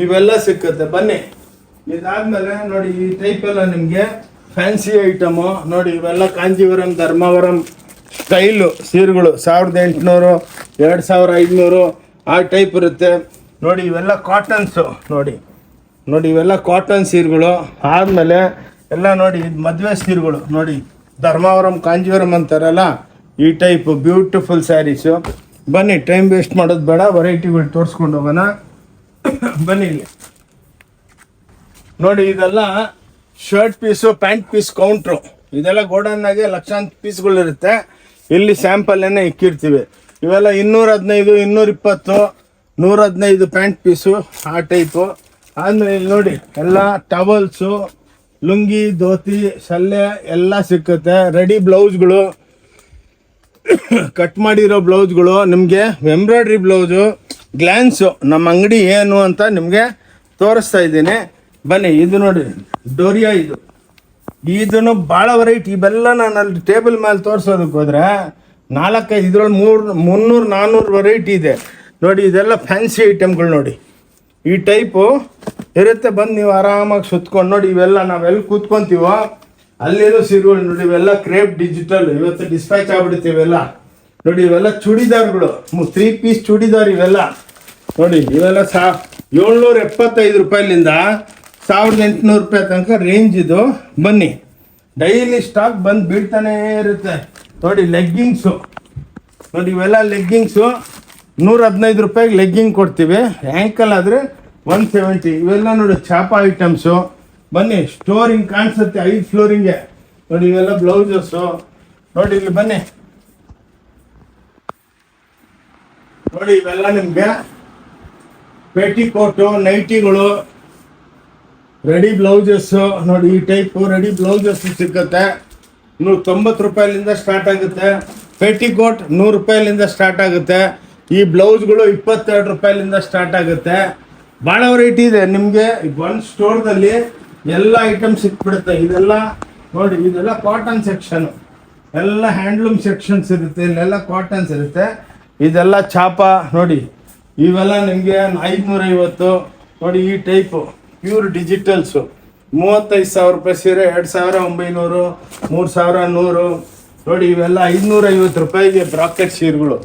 ಇವೆಲ್ಲ ಸಿಕ್ಕುತ್ತೆ. ಬನ್ನಿ, ಇದಾದ್ಮೇಲೆ ನೋಡಿ ಈ ಟೈಪ್ ಎಲ್ಲ ನಿಮಗೆ ಫ್ಯಾನ್ಸಿ ಐಟಮು ನೋಡಿ. ಇವೆಲ್ಲ ಕಾಂಜೀವರಂ, ಧರ್ಮಾವರಂ ಸ್ಟೈಲು ಸೀರೆಗಳು 1800, 2500 ಆ ಟೈಪ್ ಇರುತ್ತೆ ನೋಡಿ. ಇವೆಲ್ಲ ಕಾಟನ್ಸು ನೋಡಿ. ಇವೆಲ್ಲ ಕಾಟನ್ ಸೀರೆಗಳು. ಆದಮೇಲೆ ಎಲ್ಲ ನೋಡಿ, ಇದು ಮದುವೆ ಸೀರೆಗಳು ನೋಡಿ. ಧರ್ಮಾವರಂ, ಕಾಂಜೀವರಂ ಅಂತಾರಲ್ಲ, ಈ ಟೈಪು ಬ್ಯೂಟಿಫುಲ್ ಸ್ಯಾರೀಸು. ಬನ್ನಿ, ಟೈಮ್ ವೇಸ್ಟ್ ಮಾಡೋದು ಬೇಡ, ವೆರೈಟಿಗಳು ತೋರಿಸ್ಕೊಂಡು ಹೋಗೋಣ. ಬನ್ನಿ ಇಲ್ಲಿ ನೋಡಿ, ಇದೆಲ್ಲ shirt piece, pant piece counter. ಇದೆಲ್ಲ ಗೋಡನ್ನಾಗೆ ಲಕ್ಷಾಂತರ ಪೀಸ್ಗಳಿರುತ್ತೆ. ಇಲ್ಲಿ ಸ್ಯಾಂಪಲ್ಲೇನೆ ಇಕ್ಕಿರ್ತೀವಿ. ಇವೆಲ್ಲ 215, 220, 115 ಪ್ಯಾಂಟ್ ಪೀಸು ಆ ಟೈಪು. ಆದಮೇಲೆ ಇಲ್ಲಿ ನೋಡಿ, ಎಲ್ಲ ಟವಲ್ಸು, ಲುಂಗಿ, ಧೋತಿ, ಸಲ್ಲೆ ಎಲ್ಲ ಸಿಕ್ಕುತ್ತೆ. ರೆಡಿ ಬ್ಲೌಸ್ಗಳು, ಕಟ್ ಮಾಡಿರೋ ಬ್ಲೌಸ್ಗಳು, ನಿಮಗೆ ಎಂಬ್ರಾಯ್ಡ್ರಿ ಬ್ಲೌಸು, ಗ್ಲ್ಯಾನ್ಸು. ನಮ್ಮ ಅಂಗಡಿ ಏನು ಅಂತ ನಿಮಗೆ ತೋರಿಸ್ತಾ ಇದ್ದೀನಿ. ಬನ್ನಿ, ಇದು ನೋಡಿ ಡೋರಿಯಾ. ಇದು ಇದನ್ನು ಭಾಳ ವೆರೈಟಿ. ಇವೆಲ್ಲ ನಾನು ಅಲ್ಲಿ ಟೇಬಲ್ ಮೇಲೆ ತೋರಿಸೋದಕ್ಕೆ ಹೋದ್ರೆ 4-5 ಇದ್ರಲ್ಲಿ 300-400 ವೆರೈಟಿ ಇದೆ ನೋಡಿ. ಇದೆಲ್ಲ ಫ್ಯಾನ್ಸಿ ಐಟಮ್ಗಳು ನೋಡಿ. ಈ ಟೈಪು ಇರುತ್ತೆ, ಬಂದು ನೀವು ಆರಾಮಾಗಿ ಸುತ್ಕೊಂಡು ನೋಡಿ. ಇವೆಲ್ಲ ನಾವೆಲ್ಲಿ ಕೂತ್ಕೊಂತೀವೋ ಅಲ್ಲಿರೋ ಸೀರೆಗಳು ನೋಡಿ. ಇವೆಲ್ಲ ಕ್ರೇಪ್ ಡಿಜಿಟಲ್, ಇವತ್ತು ಡಿಸ್ಪ್ಯಾಚ್ ಆಗ್ಬಿಡುತ್ತೆ ಇವೆಲ್ಲ ನೋಡಿ. ಇವೆಲ್ಲ ಚೂಡಿದಾರ್ಗಳು, 3 ಪೀಸ್ ಚೂಡಿದಾರ್ ಇವೆಲ್ಲ ನೋಡಿ. ಇವೆಲ್ಲ 775 ರೂಪಾಯಿಲಿಂದ 1800 ರೂಪಾಯಿ ತನಕ ರೇಂಜ್ ಇದು. ಬನ್ನಿ, ಡೈಲಿ ಸ್ಟಾಕ್ ಬಂದು ಬೀಳ್ತಾನೇ ಇರುತ್ತೆ ನೋಡಿ. ಲೆಗ್ಗಿಂಗ್ಸು ನೋಡಿ, ಇವೆಲ್ಲ ಲೆಗ್ಗಿಂಗ್ಸು 115 ರೂಪಾಯಿಗೆ ಲೆಗ್ಗಿಂಗ್ ಕೊಡ್ತೀವಿ. ಆ್ಯಂಕಲ್ ಆದರೆ 170. ಇವೆಲ್ಲ ನೋಡಿ ಚಾಪ ಐಟಮ್ಸು. ಬನ್ನಿ, ಸ್ಟೋರಿಂಗ್ ಕಾಣಿಸುತ್ತೆ 5 ಫ್ಲೋರಿಂಗೆ ನೋಡಿ. ಇವೆಲ್ಲ ಬ್ಲೌಸಸ್ಸು ನೋಡಿ. ಇಲ್ಲಿ ಬನ್ನಿ ನೋಡಿ. ಇವೆಲ್ಲ ನಿಮಗೆ ಪೆಟಿಕೋಟು, ನೈಟಿಗಳು, ರೆಡಿ ಬ್ಲೌಸಸ್ಸು ನೋಡಿ. ಈ ಟೈಪು ರೆಡಿ ಬ್ಲೌಸಸ್ ಸಿಕ್ಕುತ್ತೆ. 190 ರೂಪಾಯಿಲಿಂದ ಸ್ಟಾರ್ಟ್ ಆಗುತ್ತೆ. ಪೆಟಿಕೋಟ್ 100 ರೂಪಾಯಿಲಿಂದ ಸ್ಟಾರ್ಟ್ ಆಗುತ್ತೆ. ಈ ಬ್ಲೌಸ್ಗಳು 22 ರೂಪಾಯಿಲಿಂದ ಸ್ಟಾರ್ಟ್ ಆಗುತ್ತೆ. ಭಾಳ ವೆರೈಟಿ ಇದೆ ನಿಮಗೆ. ಒಂದು ಸ್ಟೋರ್ದಲ್ಲಿ ಎಲ್ಲ ಐಟಮ್ ಸಿಕ್ಬಿಡುತ್ತೆ. ಇದೆಲ್ಲ ನೋಡಿ, ಇದೆಲ್ಲ ಕಾಟನ್ ಸೆಕ್ಷನು, ಎಲ್ಲ ಹ್ಯಾಂಡ್ಲೂಮ್ ಸೆಕ್ಷನ್ಸ್ ಇರುತ್ತೆ. ಇಲ್ಲೆಲ್ಲ ಕಾಟನ್ಸ್ ಇರುತ್ತೆ. ಇದೆಲ್ಲ ಚಾಪ ನೋಡಿ. ಇವೆಲ್ಲ ನಿಮಗೆ 550 ನೋಡಿ. ಈ ಟೈಪು ಪ್ಯೂರ್ ಡಿಜಿಟಲ್ಸು 35,000 ರೂಪಾಯಿ ಸೀರೆ, 2,900, 3,100 ನೋಡಿ. ಇವೆಲ್ಲ 550 ರೂಪಾಯಿಗೆ ಬ್ರಾಕೆಟ್ ಸೀರೆಗಳು,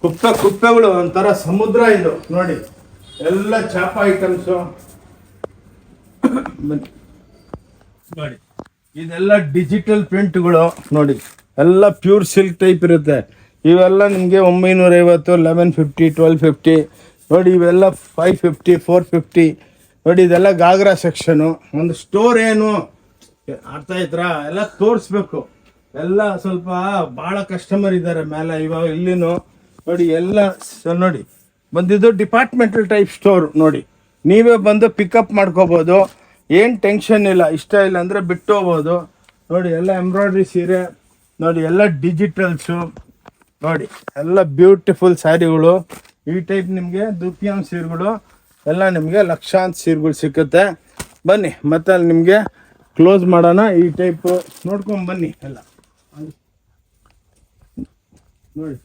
ಕುಪ್ಪೆಗಳು, ಒಂಥರ ಸಮುದ್ರ ಇದು ನೋಡಿ. ಎಲ್ಲ ಚಾಪ ಐಟಮ್ಸು ನೋಡಿ. ಇದೆಲ್ಲ ಡಿಜಿಟಲ್ ಪ್ರಿಂಟ್ಗಳು ನೋಡಿ. ಎಲ್ಲ ಪ್ಯೂರ್ ಸಿಲ್ಕ್ ಟೈಪ್ ಇರುತ್ತೆ. ಇವೆಲ್ಲ ನಿಮಗೆ 950, 1150, 1250 ನೋಡಿ. ಇವೆಲ್ಲ 550, 450 ನೋಡಿ. ಇದೆಲ್ಲ ಗಾಗ್ರಾ ಸೆಕ್ಷನು. ಒಂದು ಸ್ಟೋರ್ ಏನು ಅರ್ಥ ಆಯ್ತಾ, ಎಲ್ಲ ತೋರಿಸ್ಬೇಕು. ಎಲ್ಲ ಸ್ವಲ್ಪ ಭಾಳ ಕಸ್ಟಮರ್ ಇದ್ದಾರೆ ಮೇಲೆ ಇವಾಗ ಇಲ್ಲಿನೂ ನೋಡಿ. ಎಲ್ಲ ನೋಡಿ ಬಂದಿದ್ದು ಡಿಪಾರ್ಟ್ಮೆಂಟಲ್ ಟೈಪ್ ಸ್ಟೋರ್ ನೋಡಿ. ನೀವೇ ಬಂದು ಪಿಕಪ್ ಮಾಡ್ಕೋಬೋದು, ಏನು ಟೆನ್ಷನ್ ಇಲ್ಲ. ಇಷ್ಟ ಇಲ್ಲ ಅಂದರೆ ಬಿಟ್ಟು ಹೋಗ್ಬೋದು ನೋಡಿ. ಎಲ್ಲ ಎಂಬ್ರಾಯ್ಡ್ರಿ ಸೀರೆ ನೋಡಿ. ಎಲ್ಲ ಡಿಜಿಟಲ್ಸು ನೋಡಿ. ಎಲ್ಲ ಬ್ಯೂಟಿಫುಲ್ ಸ್ಯಾರಿಗಳು. ಈ ಟೈಪ್ ನಿಮಗೆ ದುಪಿಯಾಮ್ ಸೀರೆಗಳು ಎಲ್ಲ ನಿಮಗೆ ಲಕ್ಷಾಂತರ ಸೀರೆಗಳು ಸಿಕ್ಕುತ್ತೆ. ಬನ್ನಿ ಮತ್ತೆ ಅಲ್ಲಿ ನಿಮಗೆ ಕ್ಲೋಸ್ ಮಾಡೋಣ. ಈ ಟೈಪು ನೋಡ್ಕೊಂಡು ಬನ್ನಿ ಎಲ್ಲ ನೋಡಿ.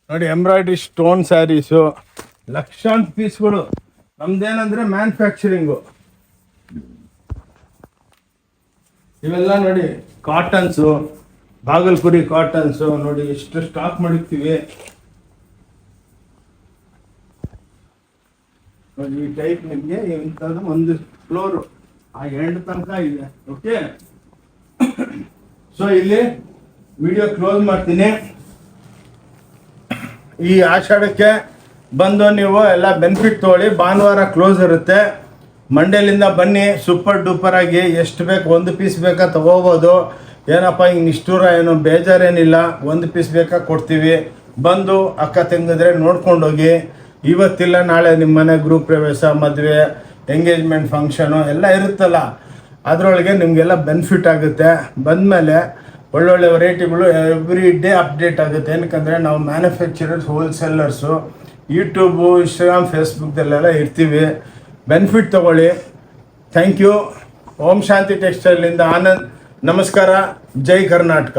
ನೋಡಿ ಎಂಬ್ರಾಯ್ಡ್ರಿ ಸ್ಟೋನ್ ಸ್ಯಾರೀಸು ಲಕ್ಷಾಂತರ ಪೀಸ್ಗಳು. ನಮ್ದೇನಂದರೆ ಮ್ಯಾನುಫ್ಯಾಕ್ಚರಿಂಗು. ಇವೆಲ್ಲ ನೋಡಿ ಕಾಟನ್ಸು, ಬಾಗಲ್ಪುರಿ ಕಾಟನ್ಸು ನೋಡಿ. ಎಷ್ಟು ಸ್ಟಾಕ್ ಮಾಡಿರ್ತೀವಿ ನೋಡಿ. ಈ ಟೈಪ್ ನಿಮಗೆ ಇಂಥದ್ದು ಒಂದು ಫ್ಲೋರು ಆ ಎಂಡ್ ತನಕ ಇದೆ. ಓಕೆ, ಸೊ ಇಲ್ಲಿ ವಿಡಿಯೋ ಕ್ಲೋಸ್ ಮಾಡ್ತೀನಿ. ಈ ಆಷಾಢಕ್ಕೆ ಬಂದು ನೀವು ಎಲ್ಲ ಬೆನಿಫಿಟ್ ತೊಗೊಳ್ಳಿ. ಭಾನುವಾರ ಕ್ಲೋಸ್ ಇರುತ್ತೆ. ಮಂಡೇಲಿಂದ ಬನ್ನಿ, ಸೂಪರ್ ಡೂಪರ್ ಆಗಿ ಎಷ್ಟು ಬೇಕು, 1 ಪೀಸ್ ಬೇಕಾ ತಗೋಬೋದು. ಏನಪ್ಪ ಹಿಂಗೆ ನಿಷ್ಠೂರ ಏನು ಬೇಜಾರೇನಿಲ್ಲ, 1 ಪೀಸ್ ಬೇಕಾ ಕೊಡ್ತೀವಿ. ಬಂದು ಅಕ್ಕ ತಂಗಿದ್ರೆ ನೋಡ್ಕೊಂಡೋಗಿ. ಇವತ್ತಿಲ್ಲ ನಾಳೆ ನಿಮ್ಮ ಮನೆ ಗ್ರೂಪ್ ಪ್ರವೇಶ, ಮದುವೆ, ಎಂಗೇಜ್ಮೆಂಟ್ ಫಂಕ್ಷನು ಎಲ್ಲ ಇರುತ್ತಲ್ಲ, ಅದರೊಳಗೆ ನಿಮಗೆಲ್ಲ ಬೆನಿಫಿಟ್ ಆಗುತ್ತೆ. ಬಂದಮೇಲೆ ಒಳ್ಳೊಳ್ಳೆ ವೆರೈಟಿಗಳು ಎವ್ರಿ ಡೇ ಅಪ್ಡೇಟ್ ಆಗುತ್ತೆ. ಏನಕ್ಕಂದರೆ ನಾವು ಮ್ಯಾನುಫ್ಯಾಕ್ಚರರ್ಸ್, ಹೋಲ್ಸೇಲರ್ಸು, ಯೂಟ್ಯೂಬು, ಇನ್ಸ್ಟಾಗ್ರಾಮ್, ಫೇಸ್ಬುಕ್ದಲ್ಲೆಲ್ಲ ಇರ್ತೀವಿ. ಬೆನಿಫಿಟ್ ತೊಗೊಳ್ಳಿ. Thank you. ಓಂ ಶಾಂತಿ ಟೆಕ್ಸ್ಟೈಲಿಂದ ಆನಂದ್. ನಮಸ್ಕಾರ. ಜೈ ಕರ್ನಾಟಕ.